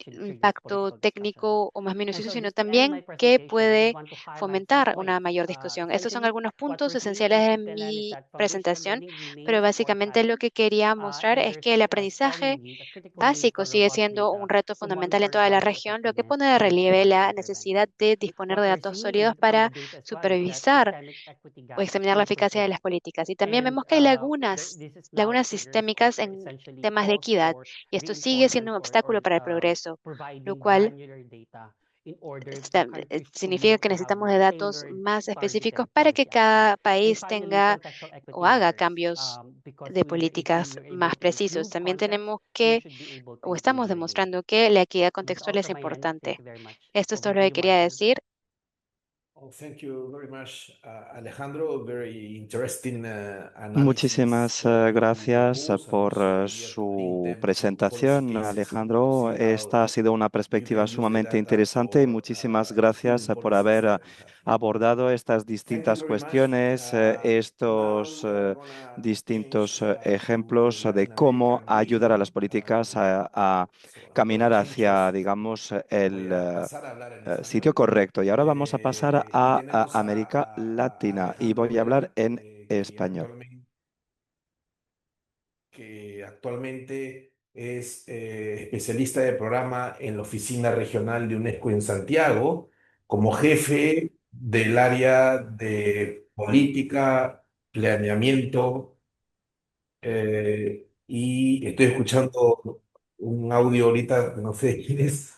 impacto técnico o más minucioso, sino también que puede fomentar una mayor discusión. Estos son algunos puntos esenciales de mi presentación, pero básicamente lo que quería mostrar es que el aprendizaje básico sigue siendo un reto fundamental en toda la región, lo que pone de relieve la necesidad de disponer de datos sólidos para supervisar o examinar la eficacia de las políticas. Y también vemos que hay lagunas sistémicas en temas de equidad, y esto sigue siendo un obstáculo para el progreso, lo cual Significa que necesitamos de datos más específicos para que cada país tenga o haga cambios de políticas más precisos. También tenemos que, o estamos demostrando que la equidad contextual es importante. Esto es todo lo que quería decir. Oh, thank you very much, Alejandro. Very interesting Muchísimas analysis gracias of por goals su in terms of presentación, policy cases Alejandro. singled out. Esta ha sido una You perspectiva can use the sumamente data interesante y for muchísimas improve gracias por policies haber that we have. abordado estas Thank you distintas very much. cuestiones, Now estos we're gonna distintos change ejemplos to de Latin cómo American ayudar a las region. políticas a So I'm gonna caminar change hacia, of digamos, voy el a pasar a hablar en sitio español. correcto. Y ahora vamos a pasar Y a tenemos América Latina y Alejandro voy a hablar Vera, en español. que actualmente es especialista de programa en la Oficina Regional de UNESCO en Santiago, como jefe del área de política, planeamiento, y estoy escuchando un audio ahorita, no sé de quién es,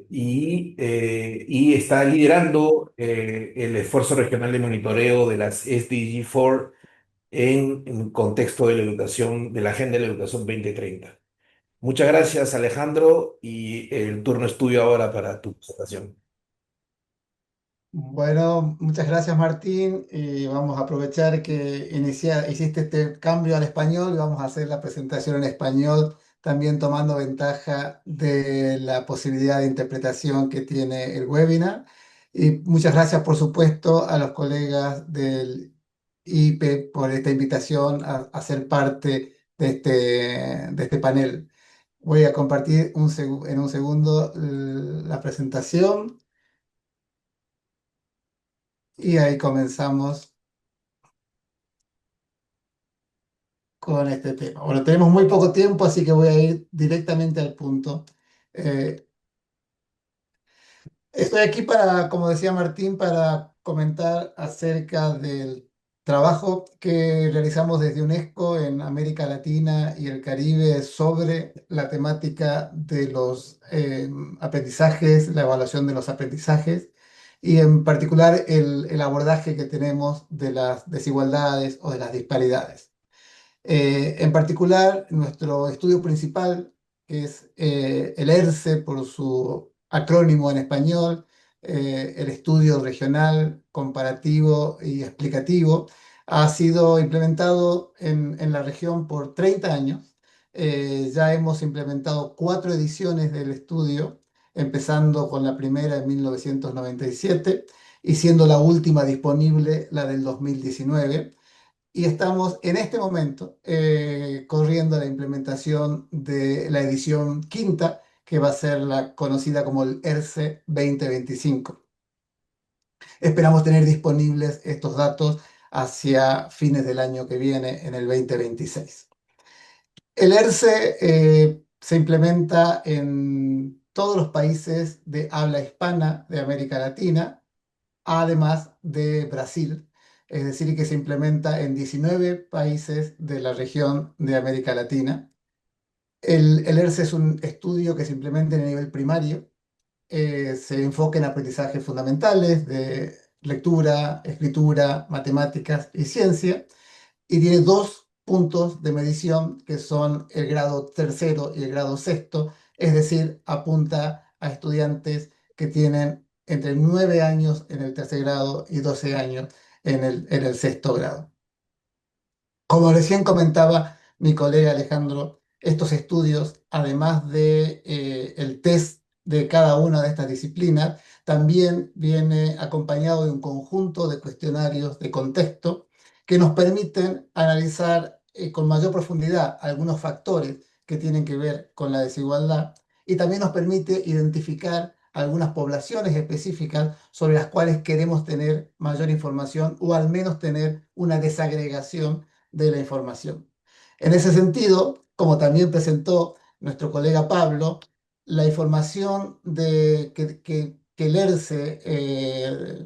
y está liderando el esfuerzo regional de monitoreo de las SDG 4 en contexto de la educación, de la Agenda de la Educación 2030. Muchas gracias, Alejandro, y el turno es tuyo ahora para tu presentación. Bueno, muchas gracias Martín. Y vamos a aprovechar que hiciste este cambio al español y vamos a hacer la presentación en español, también tomando ventaja de la posibilidad de interpretación que tiene el webinar. Y muchas gracias, por supuesto, a los colegas del IPE por esta invitación a ser parte de este panel. Voy a compartir en un segundo la presentación. Y ahí comenzamos con este tema. Bueno, tenemos muy poco tiempo, así que voy a ir directamente al punto. Eh, Estoy aquí para, como decía Martín, para comentar acerca del trabajo que realizamos desde UNESCO en América Latina y el Caribe sobre la temática de los aprendizajes, la evaluación de los aprendizajes y en particular el abordaje que tenemos de las desigualdades o de las disparidades. En particular, nuestro estudio principal, que es el ERCE por su acrónimo en español, el estudio regional, comparativo y explicativo, ha sido implementado en la región por 30 años. Ya hemos implementado 4 ediciones del estudio, empezando con la primera en 1997 y siendo la última disponible la del 2019 y estamos en este momento corriendo la implementación de la edición quinta, que va a ser la conocida como el ERCE 2025. Esperamos tener disponibles estos datos hacia fines del año que viene, en el 2026. El ERCE se implementa en todos los países de habla hispana de América Latina, además de Brasil, es decir, que se implementa en 19 países de la región de América Latina. El ERCE es un estudio que se implementa en el nivel primario, se enfoca en aprendizajes fundamentales de lectura, escritura, matemáticas y ciencia, y tiene 2 puntos de medición que son el grado tercero y el grado sexto, es decir, apunta a estudiantes que tienen entre 9 años en el tercer grado y 12 años en el sexto grado. Como recién comentaba mi colega Alejandro, estos estudios, además de el test de cada una de estas disciplinas, también viene acompañado de un conjunto de cuestionarios de contexto que nos permiten analizar con mayor profundidad algunos factores que tienen que ver con la desigualdad y también nos permite identificar algunas poblaciones específicas sobre las cuales queremos tener mayor información o al menos tener una desagregación de la información. En ese sentido, como también presentó nuestro colega Pablo, la información que el ERCE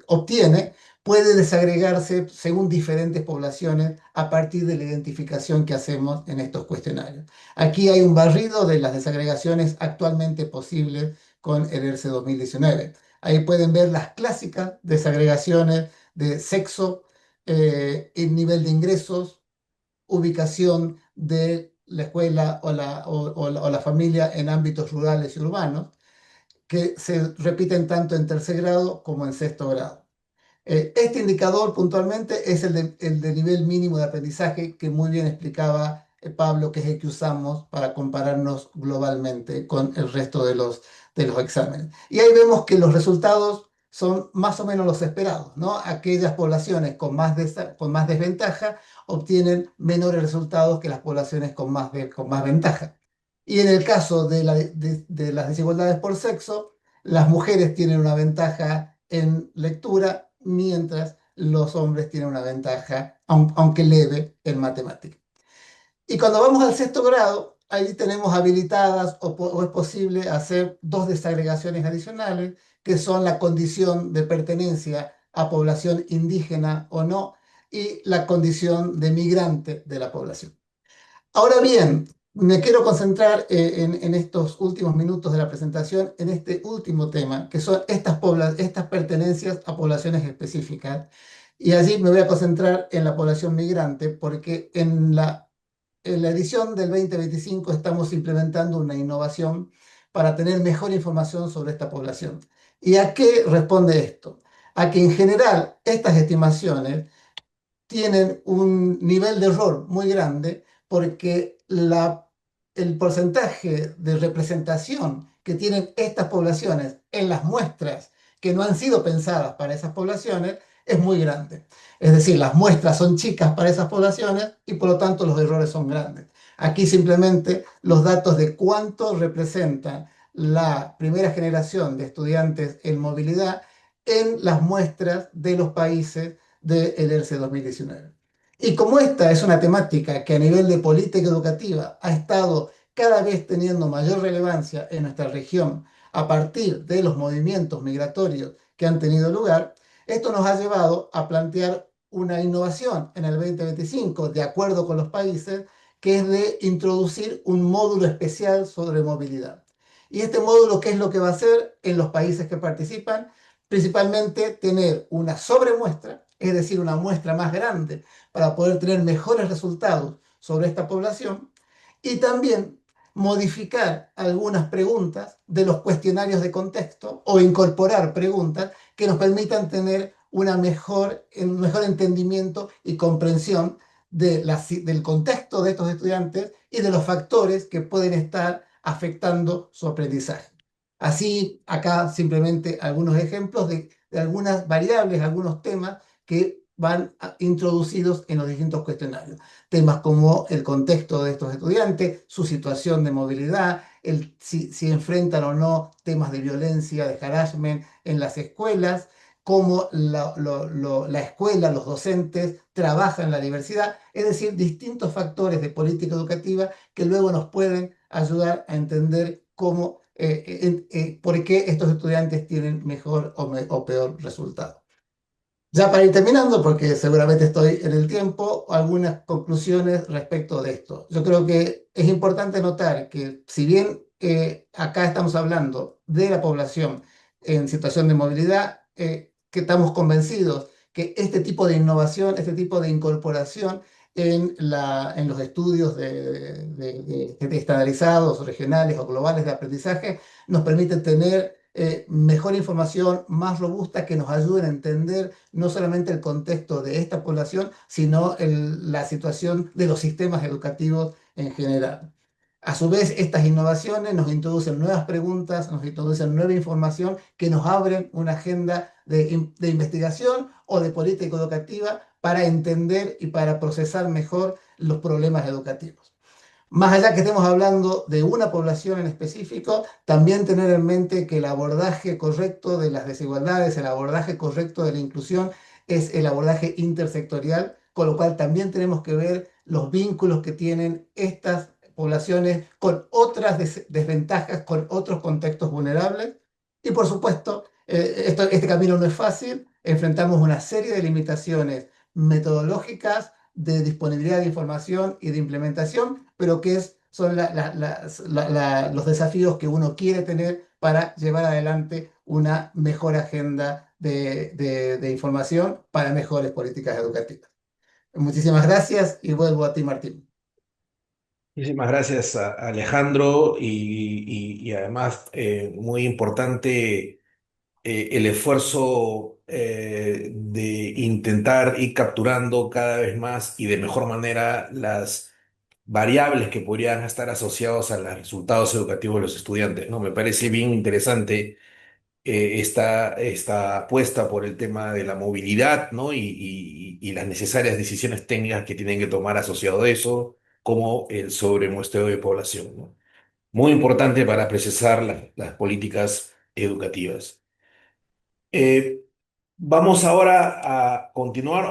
obtiene puede desagregarse según diferentes poblaciones a partir de la identificación que hacemos en estos cuestionarios. Aquí hay un barrido de las desagregaciones actualmente posibles con el ERCE 2019. Ahí pueden ver las clásicas desagregaciones de sexo, el nivel de ingresos, ubicación de la escuela o la familia en ámbitos rurales y urbanos, que se repiten tanto en tercer grado como en sexto grado. Este indicador puntualmente es el de nivel mínimo de aprendizaje que muy bien explicaba Pablo, que es el que usamos para compararnos globalmente con el resto de los exámenes. Y ahí vemos que los resultados son más o menos los esperados, ¿no? Aquellas poblaciones con más desventaja obtienen menores resultados que las poblaciones con más ventaja. Y en el caso de las desigualdades por sexo, las mujeres tienen una ventaja en lectura, mientras los hombres tienen una ventaja, aunque leve, en matemática. Y cuando vamos al sexto grado, ahí tenemos habilitadas o es posible hacer dos desagregaciones adicionales, que son la condición de pertenencia a población indígena o no, y la condición de migrante de la población. Ahora bien, me quiero concentrar en estos últimos minutos de la presentación en este último tema, que son estas pertenencias a poblaciones específicas. Y allí me voy a concentrar en la población migrante, porque en la edición del 2025 estamos implementando una innovación para tener mejor información sobre esta población. ¿Y a qué responde esto? A que en general estas estimaciones tienen un nivel de error muy grande porque el porcentaje de representación que tienen estas poblaciones en las muestras que no han sido pensadas para esas poblaciones es muy grande. Es decir, las muestras son chicas para esas poblaciones y por lo tanto los errores son grandes. Aquí simplemente los datos de cuánto representan la primera generación de estudiantes en movilidad en las muestras de los países del ERCE 2019. Y como esta es una temática que a nivel de política educativa ha estado cada vez teniendo mayor relevancia en nuestra región a partir de los movimientos migratorios que han tenido lugar, esto nos ha llevado a plantear una innovación en el 2025, de acuerdo con los países, que es de introducir un módulo especial sobre movilidad. Y este módulo, ¿qué es lo que va a hacer en los países que participan? Principalmente tener una sobremuestra, es decir, una muestra más grande para poder tener mejores resultados sobre esta población, y también modificar algunas preguntas de los cuestionarios de contexto o incorporar preguntas que nos permitan tener un mejor entendimiento y comprensión del contexto de estos estudiantes y de los factores que pueden estar afectando su aprendizaje. Así, acá simplemente algunos ejemplos de algunas variables, algunos temas que van introducidos en los distintos cuestionarios. Temas como el contexto de estos estudiantes, su situación de movilidad, si enfrentan o no temas de violencia, de harassment en las escuelas, cómo la escuela, los docentes trabajan en la diversidad, es decir, distintos factores de política educativa que luego nos pueden ayudar a entender cómo por qué estos estudiantes tienen mejor o peor resultado. Ya para ir terminando, porque seguramente estoy en el tiempo, algunas conclusiones respecto de esto. Yo creo que es importante notar que si bien acá estamos hablando de la población en situación de movilidad, que estamos convencidos que este tipo de innovación, este tipo de incorporación en los estudios de estandarizados, regionales o globales de aprendizaje, nos permite tener mejor información, más robusta, que nos ayuden a entender no solamente el contexto de esta población, sino la situación de los sistemas educativos en general. A su vez, estas innovaciones nos introducen nuevas preguntas, nos introducen nueva información que nos abren una agenda de investigación o de política educativa para entender y para procesar mejor los problemas educativos. Más allá que estemos hablando de una población en específico, también tener en mente que el abordaje correcto de las desigualdades, el abordaje correcto de la inclusión es el abordaje intersectorial, con lo cual también tenemos que ver los vínculos que tienen estas poblaciones con otras desventajas, con otros contextos vulnerables. Y por supuesto, este camino no es fácil, enfrentamos una serie de limitaciones metodológicas de disponibilidad de información y de implementación, pero son los desafíos que uno quiere tener para llevar adelante una mejor agenda de información para mejores políticas educativas. Muchísimas gracias y vuelvo a ti, Martín. Muchísimas gracias, Alejandro, y además muy importante el esfuerzo de intentar ir capturando cada vez más y de mejor manera las variables que podrían estar asociados a los resultados educativos de los estudiantes, ¿no? Me parece bien interesante esta apuesta por el tema de la movilidad, ¿no? Y las necesarias decisiones técnicas que tienen que tomar asociado a eso, como el sobremuestreo de población, ¿no? Muy importante para precisar las políticas educativas. Eh, Vamos ahora a continuar,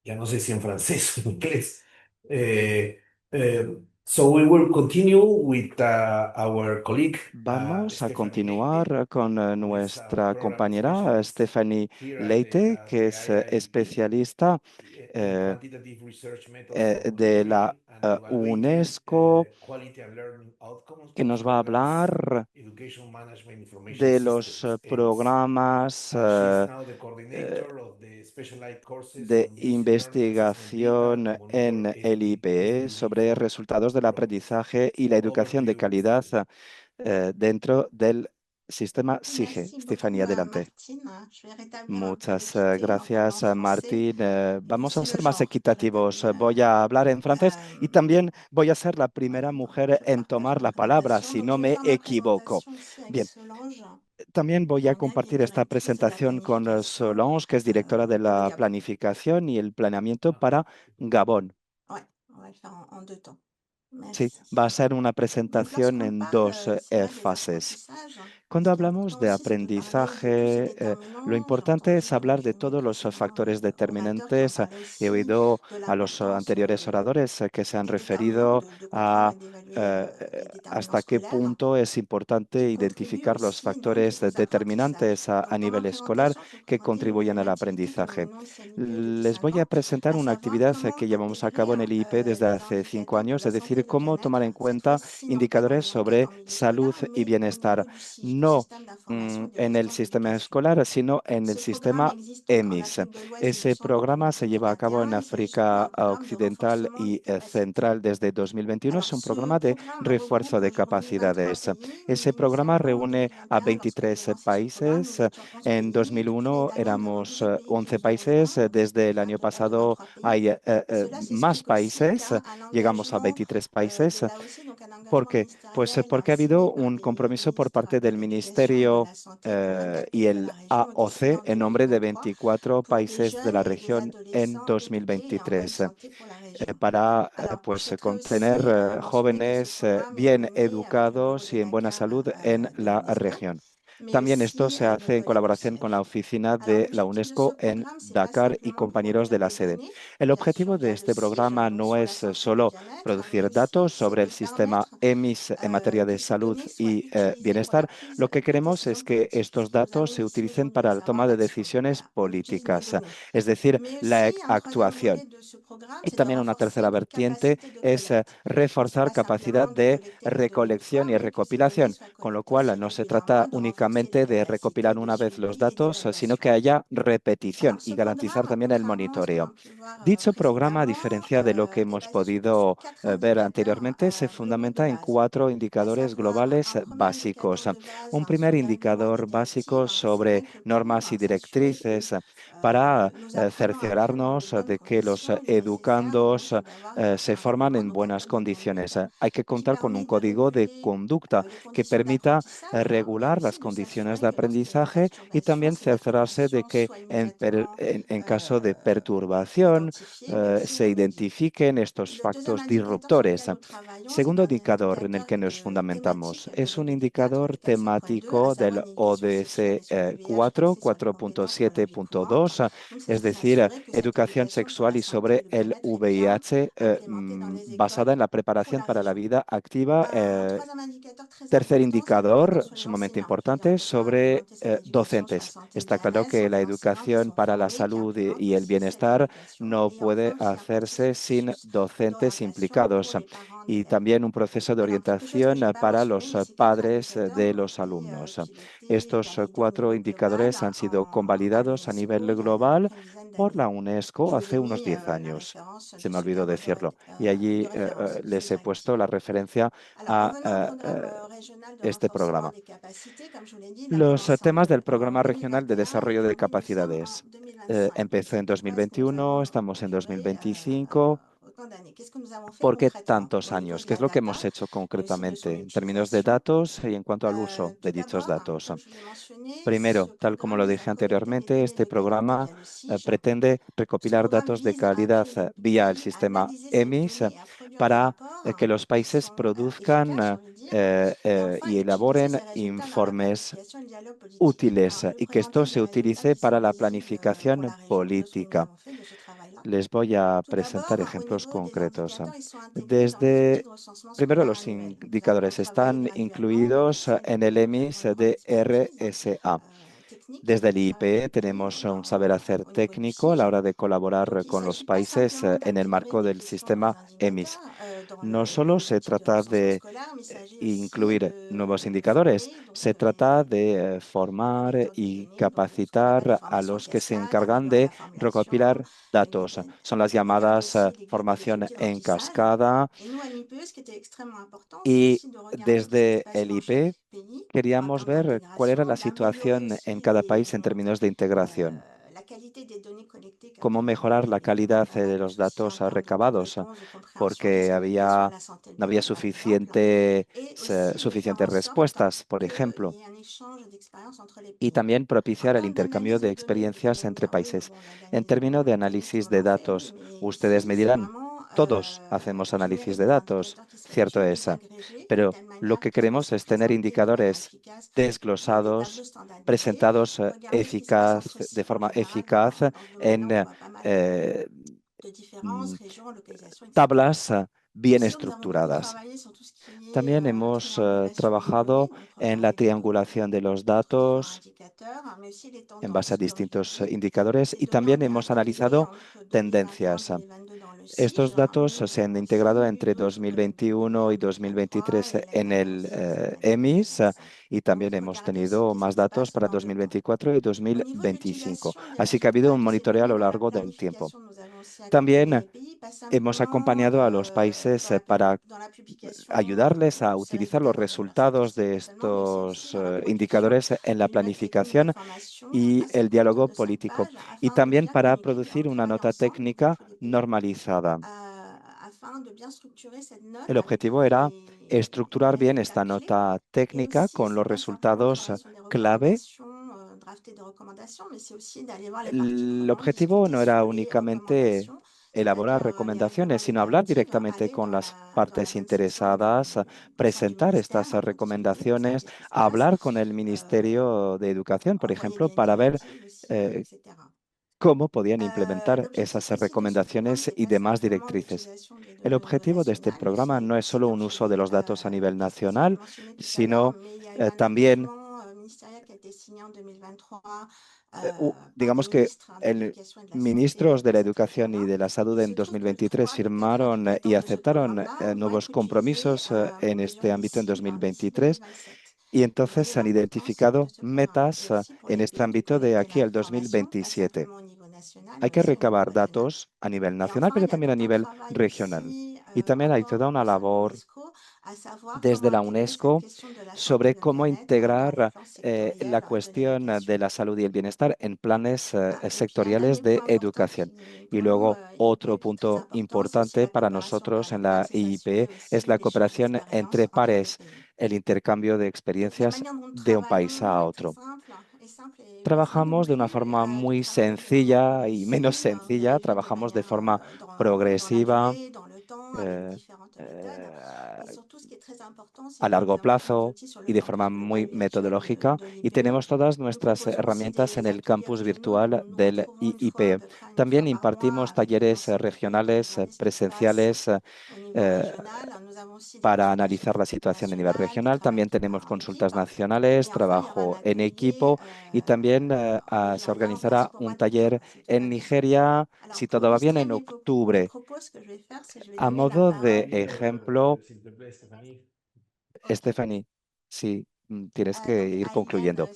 ya no sé si en francés o en inglés. Eh, so we will continue with our colleague, Vamos a Stephanie Leite, continuar con who is a nuestra program compañera specialist Stephanie here Leite, at que the es IIED especialista in eh, quantitative research methods for de la monitoring and evaluating UNESCO, quality and learning outcomes que of nos va a programs, hablar education management information de los systems, EMIS. programas She's now the eh, coordinator of the specialized courses de on using learning assessment data to investigación monitor en el IPE SDG sobre 4 resultados del programs. aprendizaje y la So over to educación de you, calidad Stephanie. dentro del sistema SIGE. Merci beaucoup, Estefanía, adelante. Martine. Je vais rétablir un peu Muchas l'équité en gracias, parlant français. Martín. Vamos a C'est le ser más genre qu'on equitativos. appelle Voy a hablar en francés y también voy a ser la voilà, primera donc mujer je en partage tomar ma la palabra, présentation. si Donc no je vais me faire ma equivoco. présentation aussi avec Bien, Solange también voy a Rambert, qui est compartir esta directrice de la presentación con planification Solange, que es directora de pour le la Gabon. planificación y el planeamiento para Gabón. Ouais, on va le faire en deux temps. Sí, Merci. va a ser una Donc presentación lorsqu'on en parle dos ici là des fases. apprentissages, Cuando ce qui est hablamos important de aussi, c'est de parler de tous ces aprendizaje, lo déterminants. J'ai importante entendu es hablar de mes todos los précédents factores orateurs qui ont determinantes. parlé He aussi oído de a los l'importance anteriores oradores que se han des déterminants, referido de comprendre a et d'évaluer les déterminants hasta qué scolaires punto es qui importante contribuent identificar los aussi donc factores aux apprentissages. determinantes a Donc dans ma nivel escolar présentation, je vais vous que présenter une contribuyen al activité que nous aprendizaje. menons au CNIP depuis Les 5 voy a ans, presentar à una savoir actividad comment que llevamos a cabo en intégrer el IIP desde les hace 5 indicateurs de años, la es santé et decir, le cómo tomar en bien-être, cette cuenta fois-ci non pas indicadores orientés sobre en milieu salud scolaire, y mais au niveau bienestar, du SIG, du no système d'information et de en el gestion de sistema l'éducation. escolar, sino en el Ce programme sistema existe en EMIS. Afrique de l'Ouest et du Ese Centre programa depuis se lleva a cabo en 2021. Il s'agit d'un África programme de Occidental renforcement des y capacités. Central desde 2021. Es Alors, un ce programa de programme refuerzo regroupe de aujourd'hui 23 capacidades. pays. Ese programa Initialement, en reúne a 2021, lorsque j'ai 23 lancé ce programme, países. nous étions 11 En pays. Depuis 2001 cette année, nous avons éramos 17 pays qui 11 nous ont países. rejoints. Donc, Desde el c'est un año total de pasado 23 pays. hay Cela más s'explique aussi países. qu'un un Llegamos a engagement 23 países. de là aussi, donc un ¿Por engagement qué? Pues ministériel porque ha signé habido par un les compromiso por ministres parte de del l'éducation et de Ministerio la santé de 24 y pays de el la région décidé AOC en en nombre de 2023 24 pour des países de jeunes la et des región en adolescents éduqués et en bonne 2023 santé pour la région. para Alors, je pues souhaiterais contener aussi mentionner que ce jóvenes programme est bien mené avec le bureau educados y des en buena ACAR salud en de la l'UNESCO, región. mais También esto aussi se avec nos hace en collègues du colaboración con la siège. oficina Alors, de la l'objectif de ce UNESCO en programme, c'est pas Dakar y simplement de compañeros recueillir de la des sede. données. El Bien sûr, objetivo il y de a le este SIG, programa donc no sur la es santé et le solo bien-être, mais producir aussi datos c'est sobre de el sistema permettre EMIS en materia de que ces salud données soient y utilisées pour la bienestar. prise Lo que de queremos es décision que politique. estos Vous avez datos se aussi utilicen entendu le para la toma savoir de d'action, decisiones voilà, pour l'utilise des políticas, données. es decir, Mais la aussi, un troisième actuación. volet de ce programme, Y c'est de también una renforcer tercera notre vertiente capacité de es collecte. C'est reforzar pas capacidad simplement de de collecter pour donner une fois, recolección y mais que ces données recopilación, soient con lo collectées cual aussi no se régulièrement, trata de renforcer les únicamente de capacités recopilar de una vez los suivi et datos, sino que d'évaluation. haya repetición Alors, ce y garantizar programme, también el contrairement à ce qu'on monitoreo. a pu voir Dicho programa, a précédemment, diferencia de lo que est hemos basé sur podido 4 ver indicateurs anteriormente, se globaux de fundamenta en base, 4 à indicadores savoir globales un premier básicos. indicateur de base Un primer sur la mémoire indicador básico éducative, c'est sobre bien que pour normas y s'assurer que directrices para nos apprenants apprennent dans de cerciorarnos bonnes de que los conditions, il est nécessaire educandos donc d'avoir se un forman règlement, en donc un buenas code de condiciones. conduite Hay que qui contar con un permet de código de réguler conducta les que conditions permita d'apprentissage, mais regular las aussi de condiciones de s'assurer que lorsqu'il y a des aprendizaje y perturbations, también ces cerciorarse de perturbations que soient immédiatement en caso de perturbación identifiées, mais aussi se remédiées. identifiquen estos Le deuxième factors indicateur sur disruptores. lequel nous travaillons, c'est Segundo un indicador en el indicateur que nos thématique fundamentamos de es un l'ODD 4, indicador éducation 1.2, à temático savoir del une éducation sexuelle ODS et sur le VIH 4, basée sur les compétences pour la vie courante. 4.7.2, Donc, c'est es de decir, s'assurer que cette educación éducation sur sexual la y santé et sobre le el bien-être est bien VIH implémentée dans les basada écoles en la pour preparación la para la région. vida activa. Un troisième indicateur très Tercer important, c'est le indicador progrès sur sumamente l'enseignant. importante sobre docentes. Está claro que la educación para la salud y el bienestar no puede hacerse sin docentes implicados y también un proceso de orientación para los padres de los alumnos. Estos 4 indicadores han sido convalidados a nivel global por la UNESCO hace unos 10 años. Se me olvidó decirlo. Y allí les he puesto la referencia a este programa. Los temas del Programa Regional de Desarrollo de Capacidades. Empezó en 2021, estamos en 2025. ¿Por qué tantos años? ¿Qué es lo que hemos hecho concretamente en términos de datos y en cuanto al uso de dichos datos? Primero, tal como lo dije anteriormente, este programa pretende recopilar datos de calidad vía el sistema EMIS para que los países produzcan y elaboren informes útiles y que esto se utilice para la planificación política. Les voy a presentar ejemplos concretos. Primero, los indicadores están incluidos en el EMIS de RSA. Desde el IIPE tenemos un saber hacer técnico a la hora de colaborar con los países en el marco del sistema EMIS. No solo se trata de incluir nuevos indicadores, se trata de formar y capacitar a los que se encargan de recopilar datos. Son las llamadas formación en cascada y desde el IP queríamos ver cuál era la situación en cada país en términos de integración. Cómo mejorar la calidad de los datos recabados, porque no había suficientes respuestas, por ejemplo. Y también propiciar el intercambio de experiencias entre países. En términos de análisis de datos, ustedes me dirán, todos hacemos análisis de datos, cierto es, pero lo que queremos es tener indicadores desglosados, presentados de forma eficaz en tablas bien estructuradas. También hemos trabajado en la triangulación de los datos en base a distintos indicadores y también hemos analizado tendencias. Estos datos se han integrado entre 2021 y 2023 en el EMIS y también hemos tenido más datos para 2024 y 2025. Así que ha habido un monitoreo a lo largo del tiempo. También hemos acompañado a los países para ayudarles a utilizar los resultados de estos indicadores en la planificación y el diálogo político, y también para producir una nota técnica normalizada. El objetivo era estructurar bien esta nota técnica con los resultados clave. El objetivo no era únicamente elaborar recomendaciones, sino hablar directamente con las partes interesadas, presentar estas recomendaciones, hablar con el Ministerio de Educación, por ejemplo, para ver cómo podían implementar esas recomendaciones y demás directrices. El objetivo de este programa no es solo un uso de los datos a nivel nacional, sino también digamos que ministros de la Educación y de la Salud en 2023 firmaron y aceptaron nuevos compromisos en este ámbito en 2023 y entonces se han identificado metas en este ámbito de aquí al 2027. Hay que recabar datos a nivel nacional, pero también a nivel regional. Y también hay toda una labor desde la UNESCO sobre cómo integrar la cuestión de la salud y el bienestar en planes sectoriales de educación. Y luego otro punto importante para nosotros en la IIP es la cooperación entre pares, el intercambio de experiencias de un país a otro. Trabajamos de una forma muy sencilla y menos sencilla, trabajamos de forma progresiva a largo plazo y de forma muy metodológica, y tenemos todas nuestras herramientas en el campus virtual del IIP. También impartimos talleres regionales, presenciales, eh, para analizar la situación a nivel regional. También tenemos consultas nacionales, trabajo en equipo, y también se organizará un taller en Nigeria, si todo va bien, en octubre. A modo de ejemplo, Stephanie, sí, tienes que ir concluyendo.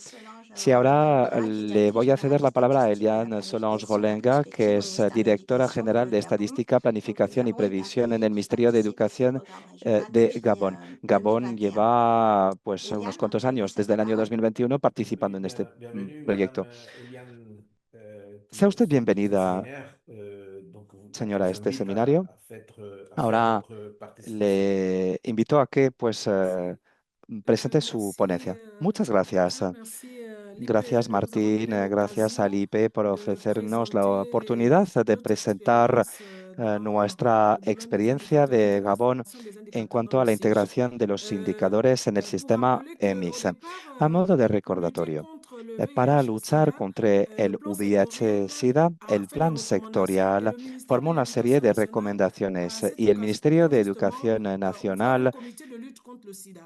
Sí, ahora le voy a ceder la palabra a Eliane Solange Rolenga, que es directora general de Estadística, Planificación y Previsión en el Ministerio de Educación de Gabón. Gabón lleva pues unos cuantos años, desde el año 2021, participando en este proyecto. Eliane, Sea qui est usted son bienvenida, séminaire, donc señora, vous a este invite seminario. à faire Ahora votre participation. le invito a que pues presente su ponencia. Muchas gracias. Gracias, Martín. Gracias al IP por ofrecernos la oportunidad de presentar nuestra experiencia de Gabón en cuanto a la integración de los indicadores en el sistema EMIS. A modo de recordatorio, para luchar contra el VIH-Sida, el plan sectorial formó una serie de recomendaciones y el Ministerio de Educación Nacional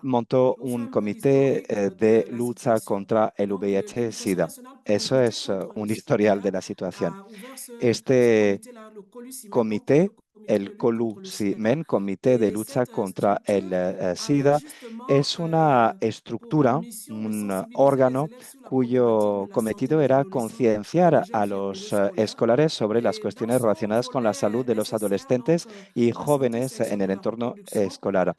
montó un comité de lucha contra el VIH-Sida. Eso es un historial de la situación. Este comité, el COLU-SIMEN, Comité de Lucha contra el SIDA, es una estructura, un órgano cuyo cometido era concienciar a los escolares sobre las cuestiones relacionadas con la salud de los adolescentes y jóvenes en el entorno escolar.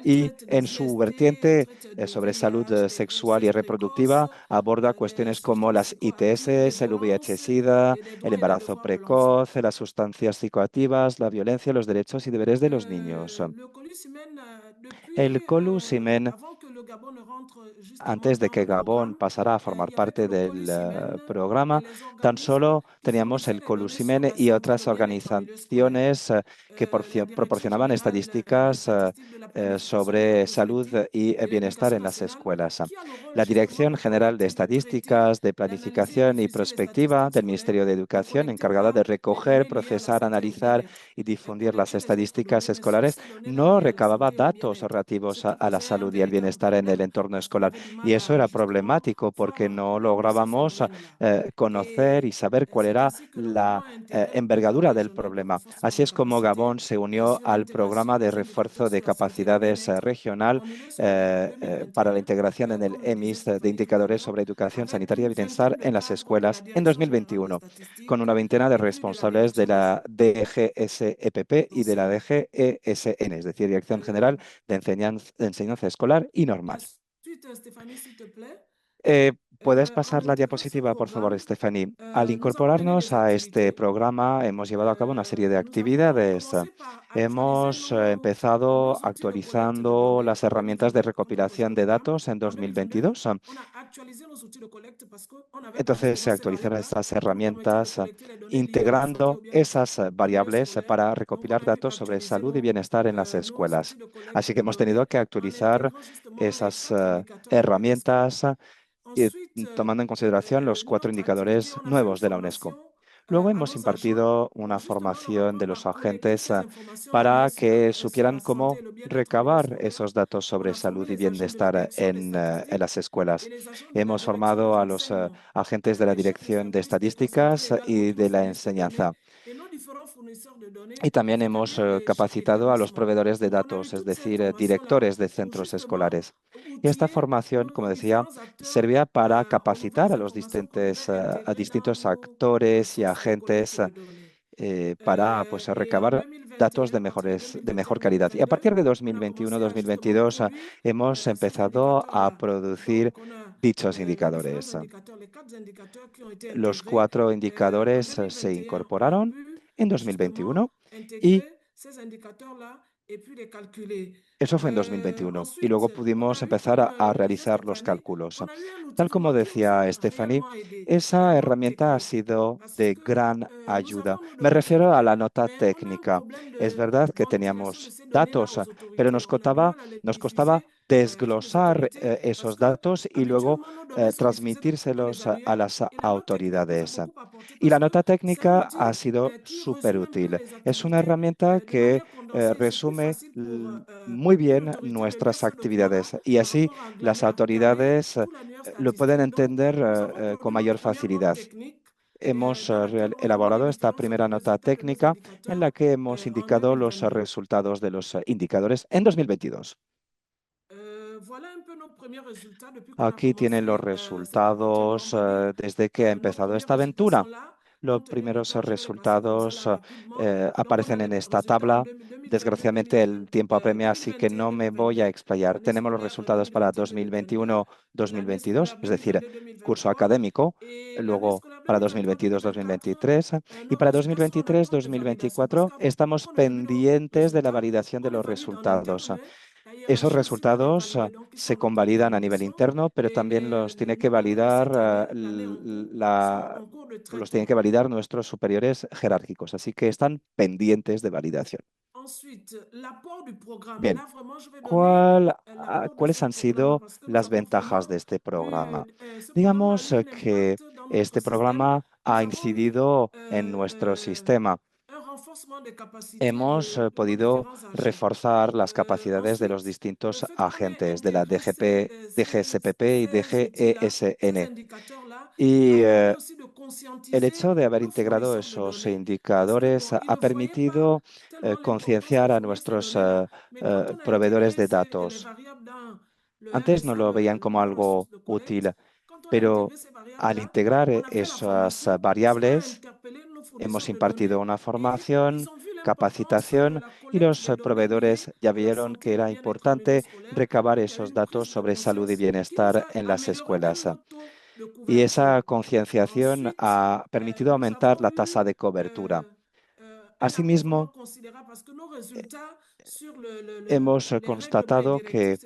Y en su vertiente sobre salud sexual y reproductiva aborda cuestiones como las ITS, el VIH-Sida, el embarazo precoz, las sustancias psicoactivas, la violencia, los derechos y deberes de los niños. El COLU-SIMEN, antes de que Gabón pasara a formar parte del programa, tan solo teníamos el COLU-SIMEN y otras organizaciones que proporcionaban estadísticas sobre salud y bienestar en las escuelas. La Dirección General de Estadísticas, de Planificación y Prospectiva del Ministerio de Educación, encargada de recoger, procesar, analizar y difundir las estadísticas escolares, no recababa datos relativos a la salud y el bienestar en el entorno escolar. Y eso era problemático porque no lográbamos conocer y saber cuál era la envergadura del problema. Así es como Gabón se unió al programa de refuerzo de capacidades regional para la integración en el EMIS de indicadores sobre educación sanitaria y bienestar en las escuelas en 2021, con una veintena de responsables de la DGSEPP y de la DGESN, es decir, Dirección General de Enseñanza Escolar y Normal. ¿Puedes pasar la diapositiva, por favor, Stephanie? Al incorporarnos a este programa, hemos llevado a cabo una serie de actividades. Hemos empezado actualizando las herramientas de recopilación de datos en 2022. Entonces, se actualizaron estas herramientas integrando esas variables para recopilar datos sobre salud y bienestar en las escuelas. Así que hemos tenido que actualizar esas herramientas y tomando en consideración los 4 indicadores nuevos de la UNESCO. Luego hemos impartido una formación de los agentes para que supieran cómo recabar esos datos sobre salud y bienestar en las escuelas. Hemos formado a los agentes de la Dirección de Estadísticas y de la Enseñanza. Y también hemos capacitado a los proveedores de datos, es decir, directores de centros escolares. Y esta formación, como decía, servía para capacitar a los a distintos actores y agentes para pues, recabar datos de mejor calidad. Y a partir de 2021-2022 hemos empezado a producir dichos indicadores. Los 4 indicadores se incorporaron en 2021 y Eso fue en 2021 y luego pudimos empezar a realizar los cálculos. Tal como decía Stephanie, esa herramienta ha sido de gran ayuda. Me refiero a la nota técnica. Es verdad que teníamos datos, pero nos costaba desglosar esos datos y luego transmitírselos a las autoridades. Y la nota técnica ha sido súper útil. Es una herramienta que resume muy bien nuestras actividades y así las autoridades lo pueden entender con mayor facilidad. Hemos elaborado esta primera nota técnica en la que hemos indicado los resultados de los indicadores en 2022. Aquí tienen los resultados desde que ha empezado esta aventura. Los primeros resultados aparecen en esta tabla. Desgraciadamente el tiempo apremia, así que no me voy a explayar. Tenemos los resultados para 2021-2022, es decir, curso académico, luego para 2022-2023 y para 2023-2024 estamos pendientes de la validación de los resultados. Esos resultados se convalidan a nivel interno, pero también los tiene que validar los tienen que validar nuestros superiores jerárquicos, así que están pendientes de validación. Bien, ¿cuáles han sido las ventajas de este programa? Digamos que este programa ha incidido en nuestro sistema. Hemos podido reforzar las capacidades de los distintos agentes de la DGP, DGSPP y DGESN. Y el hecho de haber integrado esos indicadores ha permitido concienciar a nuestros proveedores de datos. Antes no lo veían como algo útil, pero al integrar esas variables, hemos impartido una formación, capacitación y los proveedores ya vieron que era importante recabar esos datos sobre salud y bienestar en las escuelas. Y esa concienciación ha permitido aumentar la tasa de cobertura. Asimismo, hemos constatado que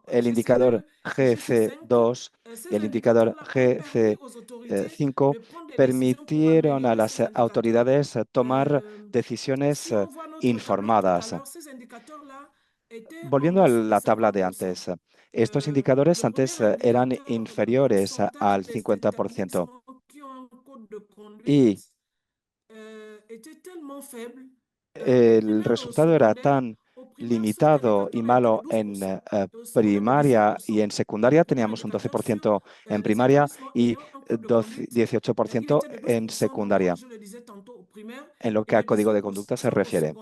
el indicador GC2 y el indicador GC5 permitieron a las autoridades tomar decisiones informadas. Volviendo a la tabla de antes, estos indicadores antes eran inferiores al 50% y el resultado era tan limitado y malo en primaria y en secundaria. Teníamos un 12% en primaria y 18% en secundaria, en lo que a código de conducta se refiere.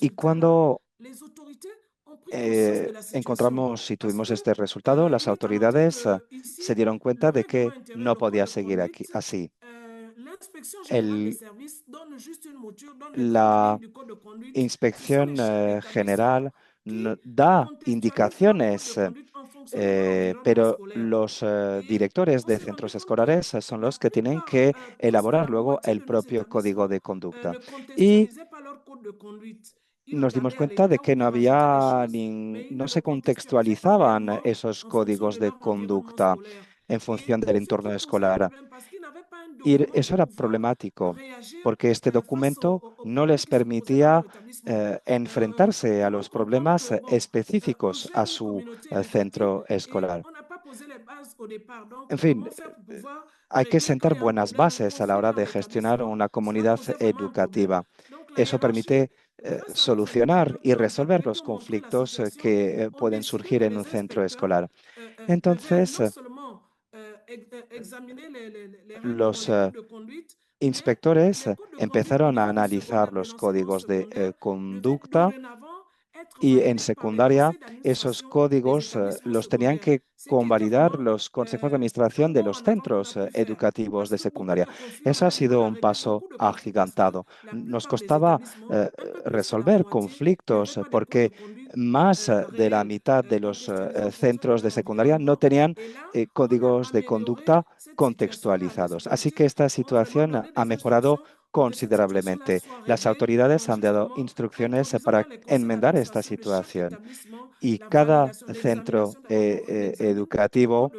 Y cuando encontramos y tuvimos este resultado, las autoridades se dieron cuenta de que no podía seguir así. La Inspección General da indicaciones, pero los directores de centros escolares son los que tienen que elaborar luego el propio código de conducta. Y nos dimos cuenta de que no se contextualizaban esos códigos de conducta en función del entorno escolar. Y eso era problemático, porque este documento no les permitía enfrentarse a los problemas específicos a su centro escolar. En fin, hay que sentar buenas bases a la hora de gestionar una comunidad educativa. Eso permite solucionar y resolver los conflictos que pueden surgir en un centro escolar. Entonces, los inspectores empezaron a analizar los códigos de conducta Y en secundaria, esos códigos los tenían que convalidar los consejos de administración de los centros educativos de secundaria. Eso ha sido un paso agigantado. Nos costaba resolver conflictos porque más de la mitad de los centros de secundaria no tenían códigos de conducta contextualizados. Así que esta situación ha mejorado considerablemente. Las autoridades han dado instrucciones para enmendar esta situación y cada centro educativo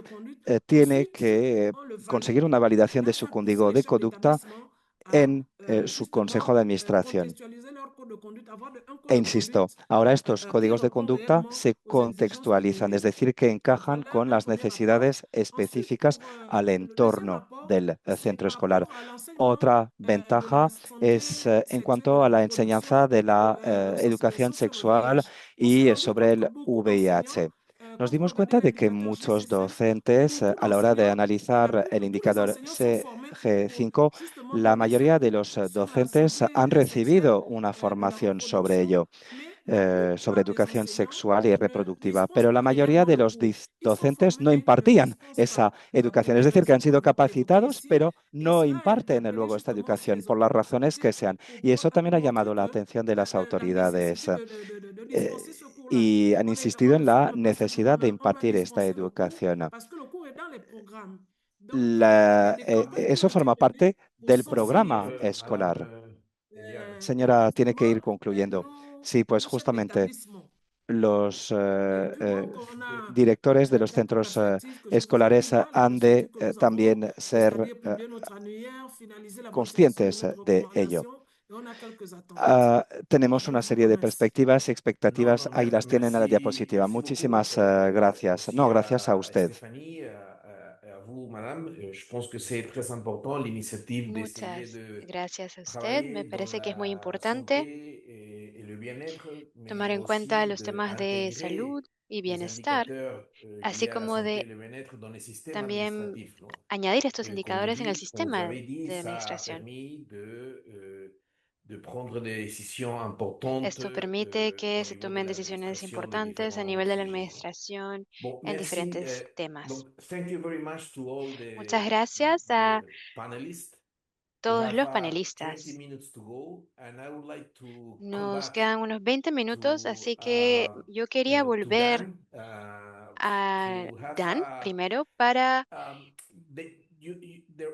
tiene que conseguir una validación de su código de conducta en su consejo de administración. E insisto, ahora estos códigos de conducta se contextualizan, es decir, que encajan con las necesidades específicas al entorno del centro escolar. Otra ventaja es en cuanto a la enseñanza de la educación sexual y sobre el VIH. Nos dimos cuenta de que muchos docentes, a la hora de analizar el indicador CG5, la mayoría de los docentes han recibido una formación sobre ello, sobre educación sexual y reproductiva, pero la mayoría de los docentes no impartían esa educación, es decir, que han sido capacitados, pero no imparten luego esta educación por las razones que sean. Y eso también ha llamado la atención de las autoridades. Y han insistido en la necesidad de impartir esta educación. Eso forma parte del programa escolar. Señora, tiene que ir concluyendo. Sí, pues justamente los directores de los centros escolares han de también ser conscientes de ello. Tenemos una serie de perspectivas y expectativas. Ahí las tienen en la diapositiva. Muchísimas gracias. No, gracias a usted. Stéphanie, à vous, madame. Je pense que c'est très important l'initiative d'essayer Muchas de gracias a usted. Me travailler dans parece que es muy la importante santé et le bien-être, tomar mais en cuenta aussi los temas de salud d'intégrer y les bienestar, indicateurs así liés à la como santé de et le bien-être dans les systèmes también administratifs, ¿no? añadir estos indicadores en el Comme vous sistema avez dit, de ça a administración. permis de prendre des décisions importantes Esto permite que au se niveau de tomen decisiones l'administration de importantes a différents nivel de la sujets, ¿no? administración Bon, en merci. diferentes temas. Donc, thank you very much to all Muchas gracias a the panelists. We todos have los 20 panelistas. minutes to go, and I would like to come Nos back quedan unos 20 minutos, to así que yo quería to volver Dan a to have Dan primero para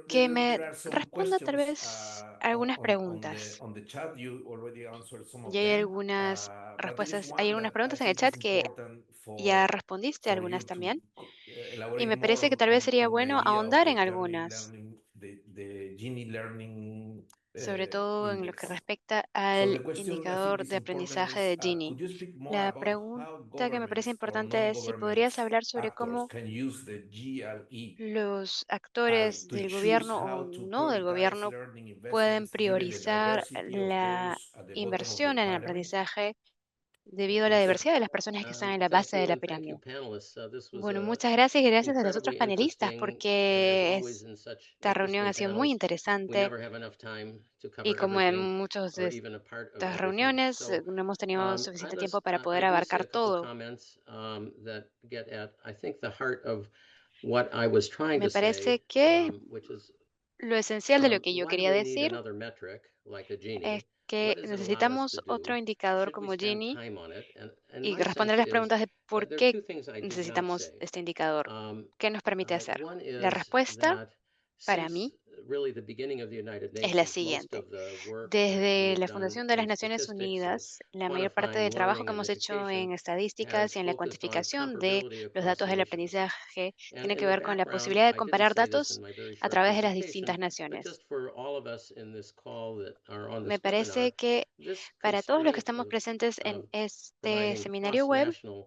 que me there are some responda tal questions vez algunas preguntas. on the chat. You already answered some Y of hay them, algunas but there is respuestas, hay one algunas that I preguntas en el think chat is que important ya respondiste for you algunas to también. Y elaborate me more parece que tal vez sería on the bueno idea of ahondar the en algunas, the Gini learning sobre todo en lo que index. respecta So al the question I think indicador is de important aprendizaje is, de Gini. could you speak more La about how pregunta que me parece governments or importante es si podrías non-governments hablar sobre actors cómo can use the GLE los actores to del choose gobierno o how to no del prioritize gobierno learning pueden investments given the priorizar diversity of la those at the bottom of the inversión en el pyramid? aprendizaje debido a la diversidad de las personas que están en la Thank base de you, la and thank you, pirámide. panelists. This was Bueno, muchas gracias y gracias a los otros incredibly panelistas interesting, and as porque always in such esta reunión interesting ha sido muy panels, we interesante never have enough time to y cover como en everything muchas or de even a part of estas everything. reuniones So no hemos tenido suficiente tiempo para I poder do see abarcar a couple todo. comments that get at, I think, the heart of what I was trying Me to say, parece que which is lo esencial de lo que yo why do quería we need decir another metric like a es Gini? que What does it allow us to necesitamos otro do? indicador Should we como spend Gini time on it? And y my responder a sense las is preguntas de por there are qué two things I did not necesitamos say. este indicador. ¿Qué nos permite hacer? One La is respuesta that para since mí really the beginning of the United es la Nations, most siguiente. of the work that Desde we've la done fundación de las in Naciones statistics and Unidas, la mayor parte quantifying del trabajo learning que and hemos hecho education en estadísticas has y en la focused on cuantificación de comparability los across datos del nations. aprendizaje And tiene que in the ver con la background, posibilidad de I didn't comparar say this in datos my very a short través de las presentation, distintas but naciones. just for all of us in this call that are on Me this webinar, parece que this para todos los que constraint estamos presentes en este providing seminario web, cross-national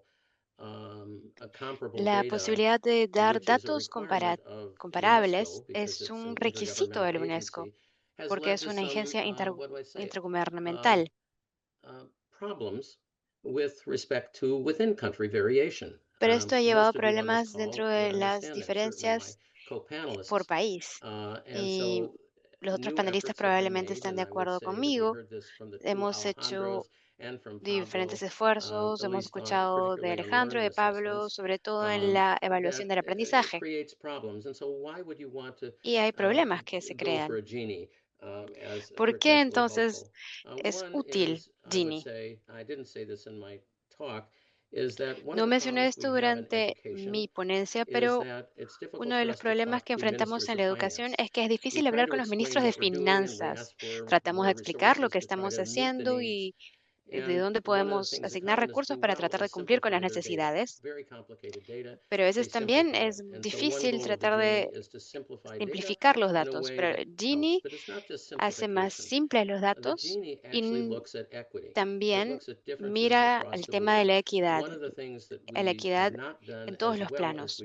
comparable la data, posibilidad de dar which is a datos requirement of comparables UNESCO because es it's un an requisito de intergovernmental la UNESCO, agency, has porque led es to una some, agencia what do I say, intergubernamental. problems with respect to within-country variation. Pero esto ha llevado a Most of you on this problemas call dentro de would las understand that, certainly my diferencias por co-panelists. país. And Y so los otros new panelistas efforts have been probablemente made, están and de I would acuerdo say that you conmigo. heard this from the two Hemos hecho Alejandros diferentes esfuerzos. Hemos escuchado de Alejandro, de Pablo, sobre todo en la evaluación del aprendizaje. Y hay problemas que se crean. ¿Por qué entonces es útil Gini? No mencioné esto durante mi ponencia, pero uno de los problemas que enfrentamos en la educación es que es difícil hablar con los ministros de finanzas. Tratamos de explicar lo que estamos haciendo y de dónde podemos asignar recursos para tratar de cumplir con las necesidades. Pero a veces también es difícil tratar de simplificar los datos. Pero Gini hace más simples los datos y también mira el tema de la equidad en todos los planos.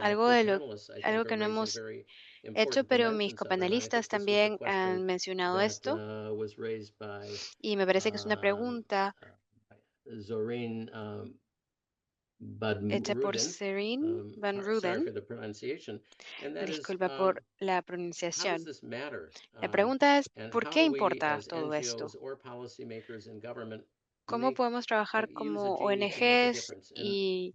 Algo que no hemos hecho, pero mis copanelistas también han mencionado esto y me parece que es una pregunta hecha por Serene Van Ruden. Disculpa por la pronunciación. La pregunta es, ¿por qué importa todo esto? ¿Cómo podemos trabajar como ONGs y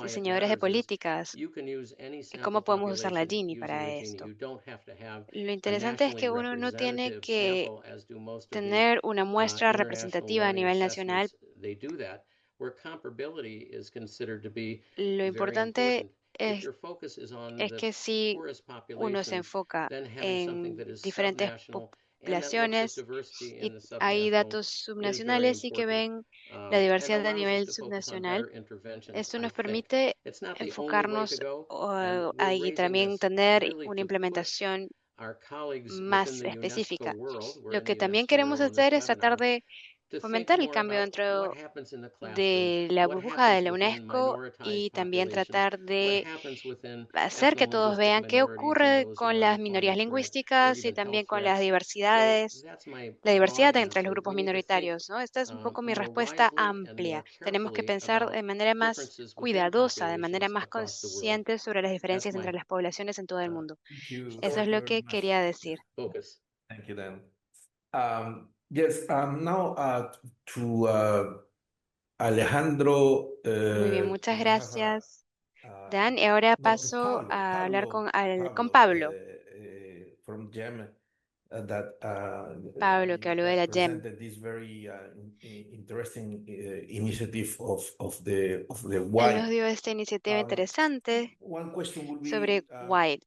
diseñadores de políticas? ¿Y cómo podemos usar la Gini para esto? Lo interesante es que uno no tiene que tener una muestra representativa a nivel nacional. Lo importante es que si uno se enfoca en diferentes poblaciones y hay datos subnacionales y que ven la diversidad a nivel subnacional, esto nos permite enfocarnos y también tener una implementación más específica. Lo que también queremos hacer es tratar de fomentar el cambio dentro de la burbuja de la UNESCO y también tratar de hacer que todos vean qué ocurre con las minorías lingüísticas y también con las diversidades, la diversidad entre los grupos minoritarios, ¿no? Esta es un poco mi respuesta amplia. Tenemos que pensar de manera más cuidadosa, de manera más consciente sobre las diferencias entre las poblaciones en todo el mundo. Eso es lo que quería decir. Thank you, Dan. Yes, now to Alejandro. Muy bien, muchas gracias, Dan. Y ahora No, paso a hablar con Pablo. From GEM, that Pablo, que habló de la GEM. presented this very interesting initiative of the Él nos WIDE. dio esta iniciativa interesante One question would be, sobre WIDE.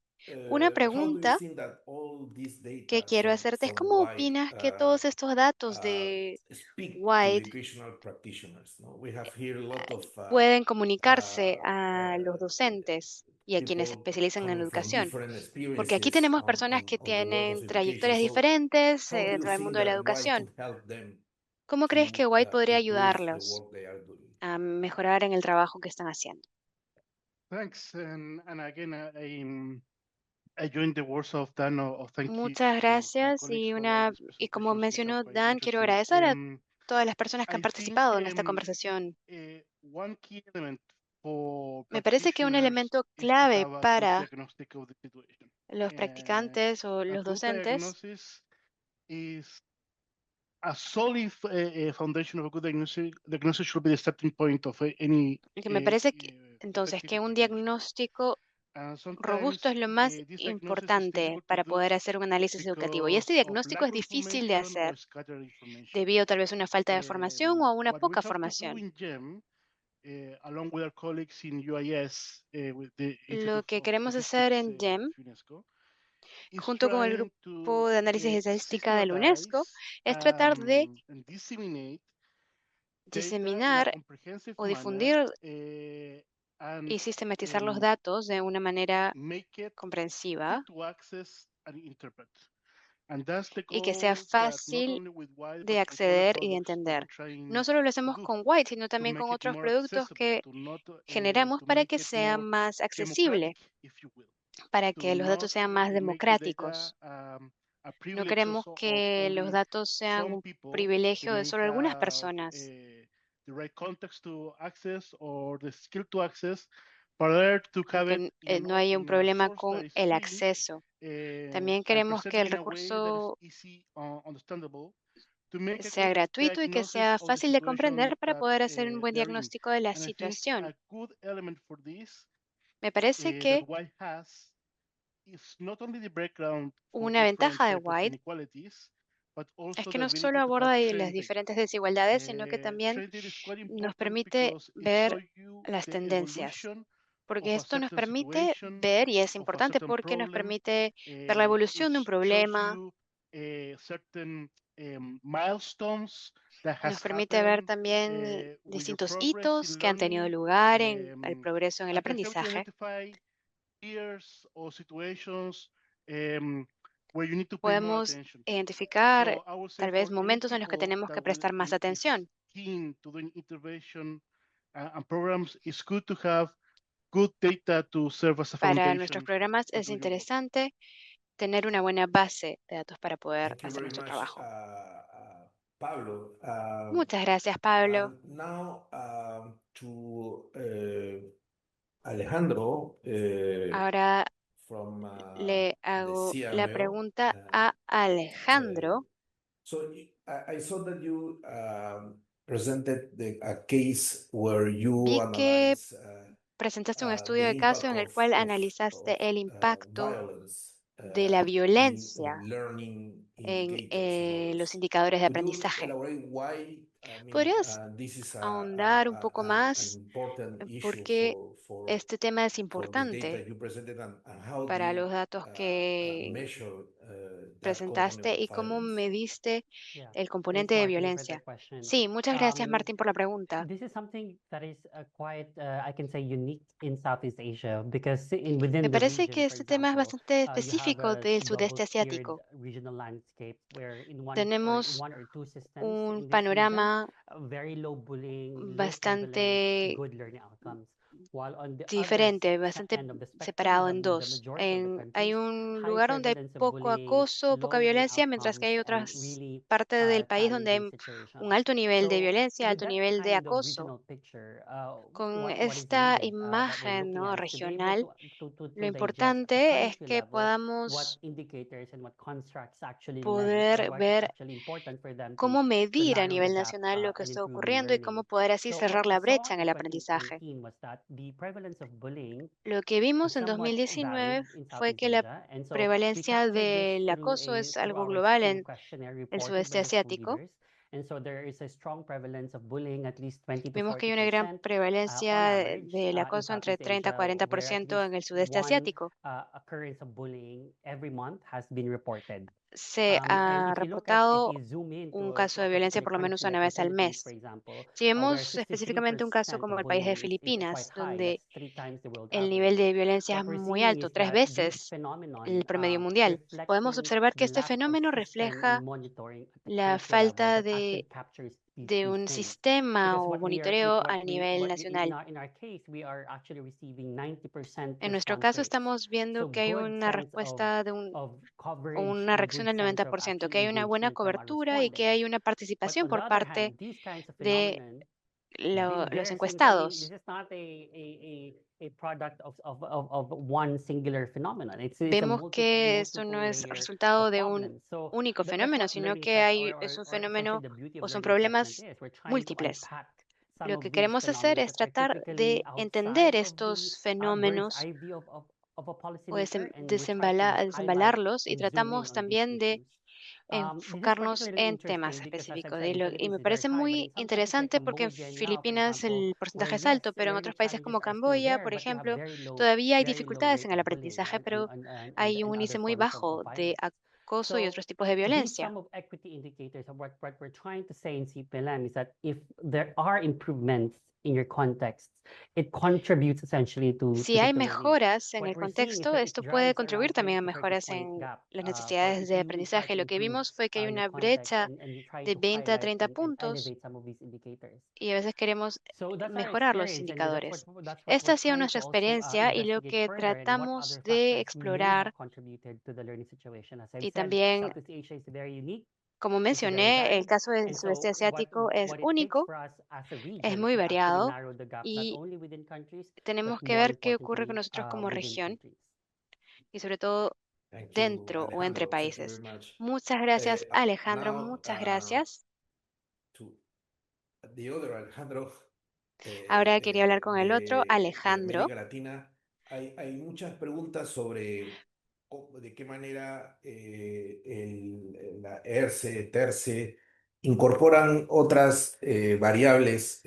Una how do you pregunta think that all this data que quiero hacerte es ¿cómo opinas que todos estos datos de speak to WIDE educational practitioners? No? We have here a lot of pueden comunicarse a los docentes y a quienes se especializan en coming from educación? different Porque aquí experiences tenemos personas on que the world of tienen education. trayectorias So, diferentes how do you dentro del think mundo de la that WIDE educación. could help them ¿Cómo crees que to WIDE podría improve the ayudarlos work they are doing? a mejorar en el trabajo que están haciendo? Thanks, and again, I joined the words of Dan of thank you Muchas to my gracias colleagues for all these y como presentations, which are mencionó quite Dan, quiero interesting. agradecer a todas las personas que I han think participado en esta conversación. one key element for Me parece que un practitioners elemento is to clave have a good para diagnostic of the situation. los practicantes o A los good docentes, diagnosis is a solid foundation of a good diagnosis should be the starting point of any que me parece entonces effective que un intervention. diagnóstico Sometimes robusto es lo más this diagnosis is importante difficult to para do poder hacer un análisis educativo. Y este because of diagnóstico es lack of difícil de information or hacer scattered information. debido tal vez a una falta de formación o a una What we poca have to do formación. in GEM, along with our colleagues in UIS, with the Lo Institute que of queremos hacer Statistics en GEM, of UNESCO, is junto con el trying grupo to de análisis de estadística de la UNESCO, systematize es tratar de and disseminate data in a diseminar comprehensive o manner, difundir and y sistematizar los datos de una manera make it easy comprensiva to access and interpret. And that's the y que sea goal that not fácil only with WIDE, de but with other acceder y de products that entender. we're trying No solo lo to hacemos do, con White, sino to también con make it otros more productos accessible, que to not generamos to para make que it sea more más accesible, democratic, if you will. para To que los datos not sean más make the data democráticos. a No privilege queremos of que los only datos sean some un people. They privilegio de may solo algunas have personas, the right context to access or the skill to access, but there to have porque it no hay un in a problema source con that is el free, acceso. También and queremos que presented el in a way that is recurso easy, understandable sea gratuito y que sea fácil de comprender para poder hacer un buen diagnóstico de la situación. Me parece que una ventaja de WIDE es que no solo aborda las diferentes desigualdades, sino que también nos permite ver las tendencias, porque esto nos permite ver, y es importante porque nos permite ver la evolución de un problema, nos permite ver también distintos hitos que han tenido lugar en el progreso en el aprendizaje. Podemos identificar tal vez momentos en los que tenemos que prestar más atención. Para nuestros programas es interesante tener una buena base de datos para poder hacer nuestro trabajo. Pablo. Muchas gracias, Pablo. Now to Alejandro. Ahora From le hago the la CRL. pregunta a Alejandro. So I saw that you presented a case where you Vi que analyze presentaste un estudio the de caso en impact el cual of analizaste el impacto violence de la in violencia learning en indicators, more or less. los indicadores de Could you aprendizaje. elaborate why? ¿Podrías This is ahondar un poco an más important por issue qué for este tema es the data importante you presented and how do para you los datos que measure that presentaste component y of cómo violence? mediste Yeah. el Thanks, componente de Martin, for the violencia? question. Sí, muchas gracias, Martín, por la pregunta. This is something that is quite, I can say, unique in Southeast Asia because within Me the parece region, que for este tema es example, bastante you have específico a del sudeste double-tiered asiático. regional landscape where in Tenemos one or two systems un in this panorama region, very low bullying, low bastante prevalence, good learning outcomes. While on the diferente, other bastante end of the spectrum, separado you en have the dos. majority of the Hay countries, un high lugar donde hay prevalence of poco bullying, acoso, low poca learning violencia, mientras que hay outcomes, and otras really partes del país donde hay challenging un situations. alto nivel de So violencia, with alto that nivel de kind of acoso. regional picture, Con what is esta needed, what we're imagen, looking ¿no?, at is to be able regional, to lo digest at importante es country que level what podamos indicators and what constructs actually poder what is ver actually important for them cómo to medir a narrow the nivel gap nacional lo que in está improving ocurriendo y learning. cómo poder así So cerrar what we la saw brecha en el in aprendizaje. 2018 was that the prevalence of bullying Lo que vimos en somewhat 2019 varied in fue Southeast que la Asia, and so we prevalencia captured this del acoso es through algo our global school en questionnaire el reported sudeste by the school asiático. leaders. And so there is a strong prevalence of bullying, at least 20 to Vimos que hay una gran 40% on prevalencia average del in acoso entre Southeast 30 a Asia, where at 40% least en el sudeste one asiático. occurrence of bullying every month has been reported. Se And ha if you look at, if reportado you zoom in un to caso a de violencia particular por lo menos country una like the vez al Philippines, for mes. example, Si where vemos específicamente un caso 63% como of el país de bullying is quite Filipinas, high. donde That's 3 times the world el nivel average. de violencia es What we're muy seeing alto, is 3 that this veces phenomenon el promedio mundial. Podemos reflecting observar que the este lack of fenómeno system refleja monitoring at the la country level falta that actually captures de un things. sistema Because o what we are, monitoreo what a we, nivel what nacional. in our case, we are actually receiving 90% En nuestro response caso rates. estamos viendo So que hay good una sense respuesta de of coverage una and reacción good del sense of 90%, que actually hay una buena engagement from our cobertura y que hay una respondents. But participación on the por other parte hand, these kinds of de phenomenon los this encuestados. is not a product of one singular phenomenon. It's a Vemos que esto no multiple es layer resultado of de un problems. So único that's fenómeno, what sino learning que es un or essentially fenómeno the beauty o of son learning assessment problemas is. We're trying to múltiples. unpack some Lo of que these queremos hacer phenomena es that are tratar typically de entender outside of the estos bird's fenómenos eye view of a o policymaker, and we try to just highlight desembalarlos y and zoom in tratamos on these también de issues. This is enfocarnos particularly en temas interesting because, as I've específicos. said, in Y Philippines me is very parece high, but muy in some countries like interesante porque en Cambodia now, for Filipinas example, el where porcentaje es yes, alto, pero en learning otros países challenges como are still Camboya, there, por but you have ejemplo, very low todavía hay low dificultades en rates el of bullying, aprendizaje, right, pero and hay un other índice muy forms bajo of de violence. acoso y otros tipos de These violencia. some of equity indicators of what we're trying to say in CPLM is that if there are improvements in your context, it contributes essentially to Si hay learning. mejoras en What el we're seeing is contexto, that it esto puede drives contribuir around también a 20 to 30 mejoras point en gap las for necesidades if de you try aprendizaje. to Lo que improve vimos fue que hay your una context brecha and you try de to 20 a highlight 30 and puntos elevate some of these indicators. y a veces queremos So that's our mejorar los experience, and indicadores. that's what Esta we're ha sido trying nuestra to also experiencia y lo investigate que further and what tratamos other de factors may have explorar, contributed to the learning situation. As I've y said, también, Southeast Asia is very unique. como It's very mencioné, el varied. caso del And sudeste so asiático es what it takes único, for us as a es region muy to actually variado narrow the gap, not y only within countries, but tenemos que more ver qué ocurre con importantly, nosotros como within región countries. y sobre todo Thank you, dentro o entre Alejandro. Thank you very países. much. Muchas gracias, Alejandro. Now, Muchas gracias. the other Alejandro, Ahora quería hablar con el otro, de Alejandro. América Latina. Hay muchas preguntas sobre de qué manera la ERCE, TERCE incorporan otras variables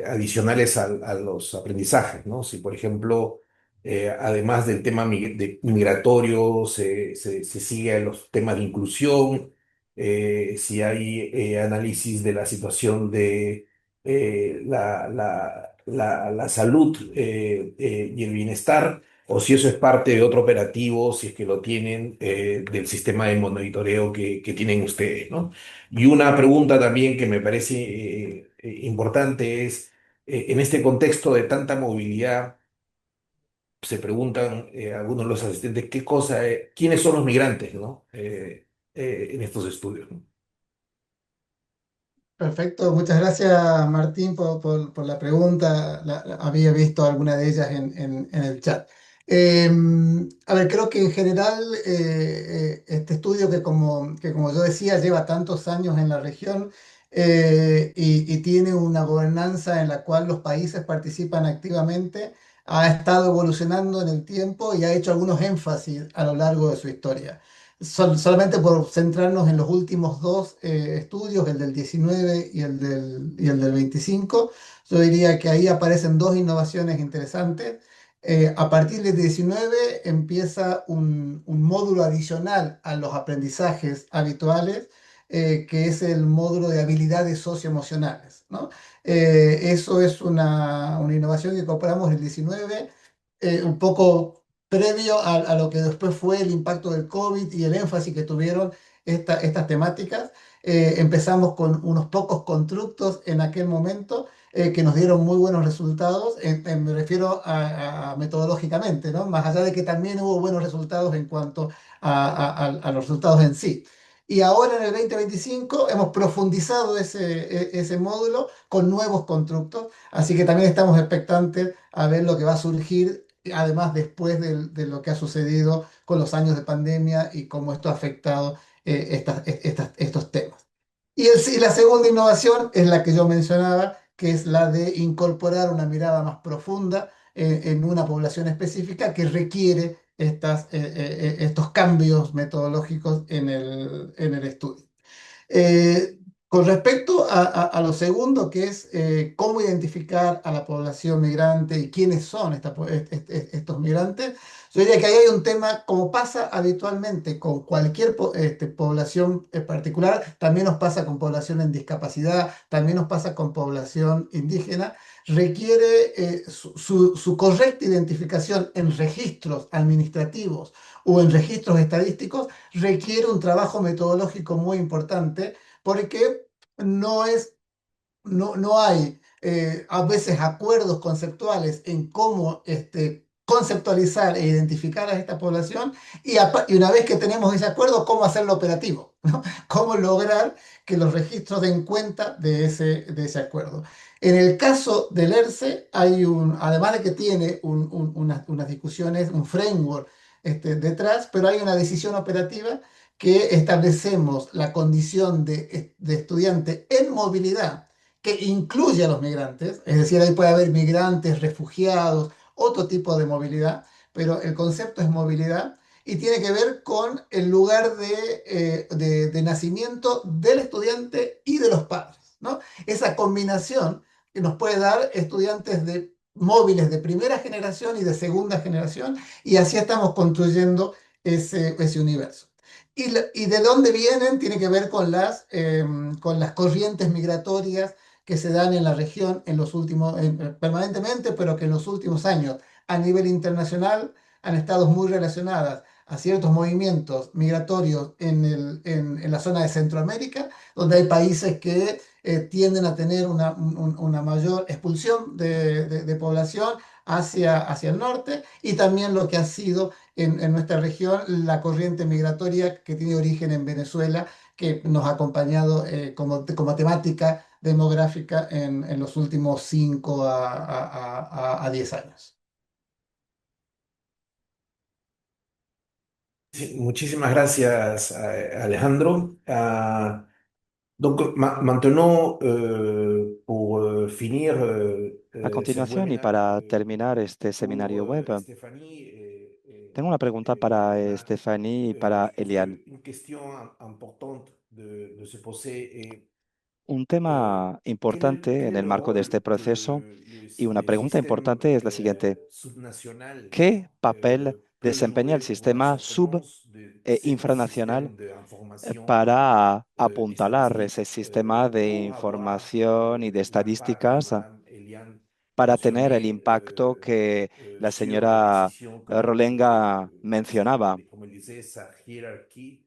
adicionales a los aprendizajes, ¿no? Si, por ejemplo, además del tema migratorio, se sigue a los temas de inclusión, si hay análisis de la situación de la salud y el bienestar, o si eso es parte de otro operativo, si es que lo tienen del sistema de monitoreo que tienen ustedes, ¿no? Y una pregunta también que me parece importante es, en este contexto de tanta movilidad, se preguntan algunos de los asistentes qué cosa, quiénes son los migrantes, ¿no? En estos estudios, ¿no? Perfecto, muchas gracias Martín por la pregunta. Había visto alguna de ellas en el chat. A ver, creo que en general este estudio que como yo decía lleva tantos años en la región y tiene una gobernanza en la cual los países participan activamente, ha estado evolucionando en el tiempo y ha hecho algunos énfasis a lo largo de su historia. Solamente por centrarnos en los últimos dos estudios, el del 19 y el del 25, yo diría que ahí aparecen dos innovaciones interesantes. A partir del 19 empieza un módulo adicional a los aprendizajes habituales, que es el módulo de habilidades socioemocionales, ¿no? Eso es una innovación que incorporamos en el 19, un poco previo a lo que después fue el impacto del COVID y el énfasis que tuvieron estas temáticas. Empezamos con unos pocos constructos en aquel momento que nos dieron muy buenos resultados, me refiero a metodológicamente, ¿no? Más allá de que también hubo buenos resultados en cuanto a los resultados en sí. Y ahora en el 2025 hemos profundizado ese módulo con nuevos constructos, así que también estamos expectantes a ver lo que va a surgir, además después de lo que ha sucedido con los años de pandemia y cómo esto ha afectado estos temas. Y la segunda innovación es la que yo mencionaba, que es la de incorporar una mirada más profunda en una población específica que requiere estos cambios metodológicos en el estudio. Con respecto a lo segundo, que es cómo identificar a la población migrante y quiénes son estos migrantes, yo diría que ahí hay un tema, como pasa habitualmente con cualquier población en particular, también nos pasa con población en discapacidad, también nos pasa con población indígena, requiere su correcta identificación en registros administrativos o en registros estadísticos, requiere un trabajo metodológico muy importante porque no hay a veces acuerdos conceptuales en cómo conceptualizar e identificar a esta población y una vez que tenemos ese acuerdo, cómo hacerlo operativo, ¿no? Cómo lograr que los registros den cuenta de ese acuerdo. En el caso del ERCE, además de que tiene unas discusiones, un framework detrás, pero hay una decisión operativa que establecemos la condición de estudiante en movilidad que incluye a los migrantes, es decir, ahí puede haber migrantes, refugiados, otro tipo de movilidad, pero el concepto es movilidad y tiene que ver con el lugar de nacimiento del estudiante y de los padres, ¿no? Esa combinación que nos puede dar estudiantes de móviles de primera generación y de segunda generación, y así estamos construyendo ese universo. Y de dónde vienen tiene que ver con las corrientes migratorias que se dan en la región en los últimos, permanentemente, pero que en los últimos años a nivel internacional han estado muy relacionadas a ciertos movimientos migratorios en la zona de Centroamérica, donde hay países que tienden a tener una mayor expulsión de población hacia el norte, y también lo que ha sido en nuestra región la corriente migratoria que tiene origen en Venezuela, que nos ha acompañado como temática demográfica en los últimos 5 a 10 años. Sí, muchísimas gracias, Alejandro. Donc, maintenant, pour finir A ce continuación, y webinaire, para terminar este pour seminario web, Stéphanie tengo una pregunta para Eliane, Stephanie y para je pense Eliane. qu'une question importante de se poser est Un tema importante quel en est el le marco de rôle este proceso y una des pregunta systèmes importante es la siguiente. subnationaux ¿Qué papel peut desempeña el jouer dans la sistema sub performance de e ces infranacional systèmes d'information para et apuntalar ese statistique sistema de pour avoir información y de l'impact que estadísticas Madame Eliane para tener el mentionnait impacto que la sur les señora décisions que doivent Rolenga être mencionaba? prises? Comme elle disait, la hiérarchie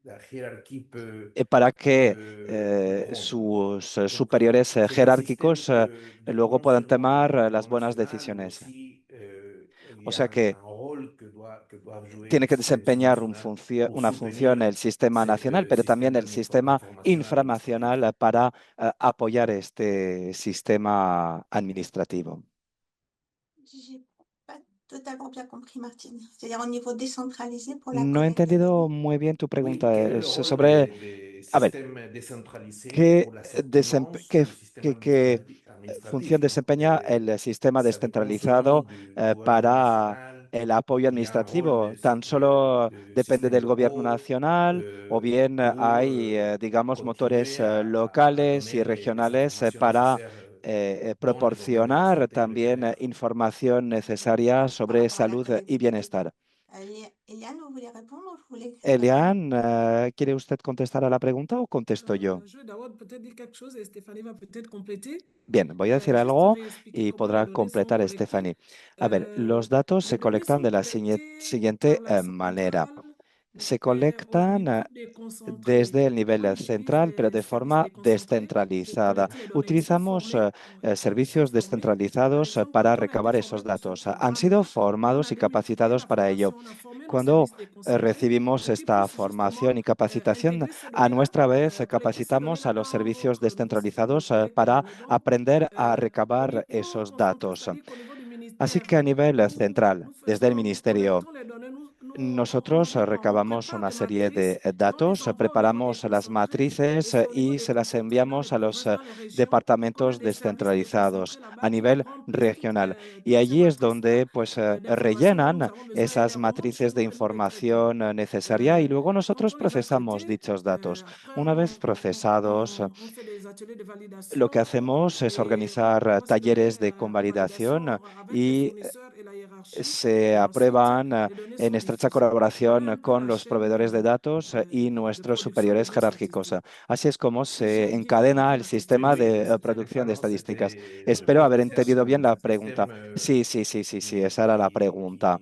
Para que peut prendre. sus Donc, superiores c'est un système jerárquicos luego non puedan seulement tomar au las niveau buenas national, mais decisiones. aussi il O y sea a que un rôle que doivent jouer les tiene que systèmes desempeñar subnationaux pour una función soutenir el sistema cet nacional, pero también el système sistema d'information administrative. infranacional para apoyar este sistema administrativo. J'ai pas totalement bien compris, Martine. C'est-à-dire au niveau décentralisé pour la No he collecte des entendido données? muy bien tu Oui, pregunta quel est le rôle sobre, des a ver, systèmes décentralisés ¿qué, pour la pertinence du système función administratif? Donc, desempeña el sistema ça dépend seulement descentralizado du gouvernement para national. el apoyo Il y a un rôle administrativo? ¿Tan solo de depende systèmes del gobierno locaux nacional o bien pour hay, digamos, motores contribuer à locales y donner les regionales informations para nécessaires dans le domaine de la proporcionar santé et le también bien-être. información necesaria Par sobre rapport à la salud collecte y des données. bienestar? Eliane, vous voulez répondre ou je voulez répondre? Eliane, ¿quiere usted contestar a la pregunta o contesto yo? Je vais d'abord peut-être dire quelque chose et Stéphanie va peut-être compléter. Bien, voy a decir Juste algo réexpliquer y comment les podrá données sont completar collectées. Stephanie. A ver, los datos Les se données colectan sont de la collectées siguiente par la manera. centrale, Se mais au colectan niveau des concentrés. desde el On nivel utilise central, pero les de services forma déconcentrés pour descentralizada. collecter les données. Ils sont Utilizamos formés. Ils sont servicios formés. Par descentralizados exemple, para quand on a été recabar formé esos pour ce datos. Han sido programme-là, quand on formados a y vérifié capacitados la para ello. formation, on a formé nos Cuando services déconcentrés recibimos et qui esta puissent justement formación y capacitación, intégrer ces a données-là, nuestra vez collecter ces capacitamos données-là a los dans servicios notre système de descentralizados collecte des para données. Donc, aprender a au recabar niveau esos concentré, datos. c'est-à-dire qu'au niveau du Así ministère, que a nivel central, desde el nous ministerio, collectons les données, nosotros on recabamos prépare una des serie matrices de et on les datos, envoie au niveau preparamos las déconcentré. Et matrices c'est au niveau y se las déconcentré, dans les enviamos a los provinces, dans les régions, qu'on a departamentos des services descentralizados déconcentrés a là-bas qui nivel remplissent regional. Y toutes ces allí es matrices-là donde pues d'informations dont nous rellenan avons besoin et qui esas remontent chez matrices de nous et nous les traitons. información necesaria y luego Quand nosotros on les a procesamos traités, dichos datos. après Una vez procesados, on fait des ateliers de lo que validation hacemos es et on organizar envoie ces données talleres de en validation convalidación avec les y fournisseurs et la hiérarchie. se Et ensuite, aprueban les données en sont estrecha diffusées. Voilà colaboración un peu con la los chaîne proveedores de datos y de nuestros production des superiores données jerárquicos. statistiques. Así es como Si j'ai se bien encadena compris el la question, sistema Oui, de Stéphanie. producción de alors estadísticas. c'était Espero haber peut-être entendido bien la un pregunta. système Sí, esa era la pregunta.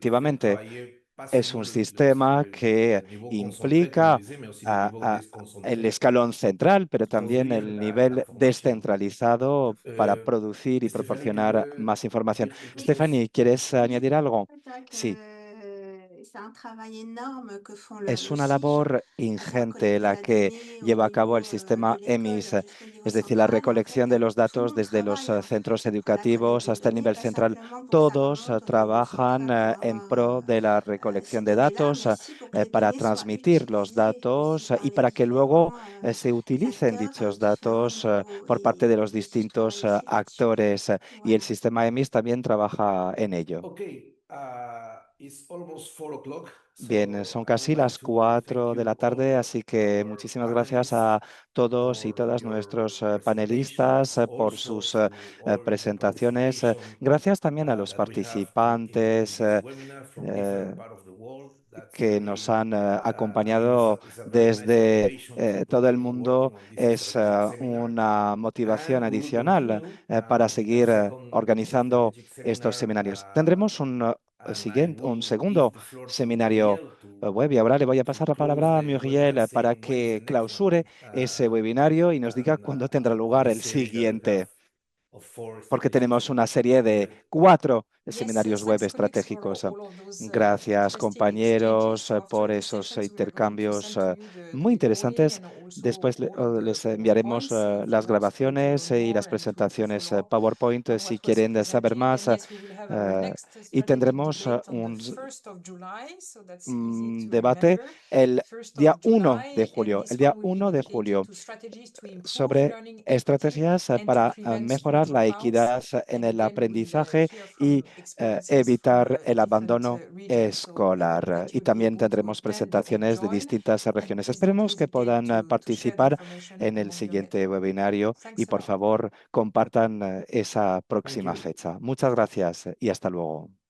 que fait Efectivamente, travailler pas es seulement un sistema que le niveau concentré, comme on implica disait, mais aussi le a- niveau a- el déconcentré escalón central, pero pour también produire el nivel l'information. descentralizado para Euh, producir y Stéphanie, tu proporcionar veux más información. dire quelque chose? Stephanie, ¿quieres añadir algo? C'est vrai Sí. que c'est un travail énorme que font Es le una SIG, labor à savoir ingente collecter la la que donnée au lleva a cabo el niveau de sistema EMIS, l'école jusqu'au niveau es decir, la central. Et en fait, recolección de los tout le datos monde desde los travaille en fait centros pour la collecte educativos des hasta el données, nivel pas central. simplement pour que ça Todos remonte au niveau trabajan central pour en avoir pro de la ces recolección de données-là, datos, mais aussi pour que les para données soient transmitir los utilisées aussi datos y par les para que luego différents se utilicen acteurs dichos différents au datos niveau. por parte de los Et le SIG travaille distintos aussi là-dessus. actores y el Voilà. sistema EMIS también trabaja en ello. Okay, it's almost 4 o'clock, Bien, so son I would casi like las to thank 4 de la you all tarde, así que our muchísimas gracias panelists a todos y for todas nuestros your panelistas presentations, por also sus to all the presentaciones. participation Gracias también a los that we have in participantes this webinar from eh, different parts of the world. That's que nos really han is acompañado is a very nice desde motivation to todo el continue mundo. working on this Es strategic seminar. una motivación And we will adicional continue para with the seguir second organizando strategic estos seminar, seminarios. Tendremos and I un will give segundo the floor to seminario Muriel web y ahora le voy a to pasar la close palabra a the webinar, Muriel para saying when is the que next one. clausure ese webinario y nos diga And cuándo tendrá on lugar this el series that we have siguiente, of 4 porque strategic tenemos una seminars. serie de Muriel. 4 seminarios web estratégicos. Gracias, compañeros, por esos intercambios muy interesantes. Después les enviaremos las grabaciones y las presentaciones PowerPoint si quieren saber más. Y tendremos un debate el día 1 de julio, sobre estrategias para mejorar la equidad en el aprendizaje y evitar el abandono escolar. Y también tendremos presentaciones de distintas regiones. Esperemos que puedan participar en el siguiente webinario y por favor compartan esa próxima fecha. Muchas gracias y hasta luego.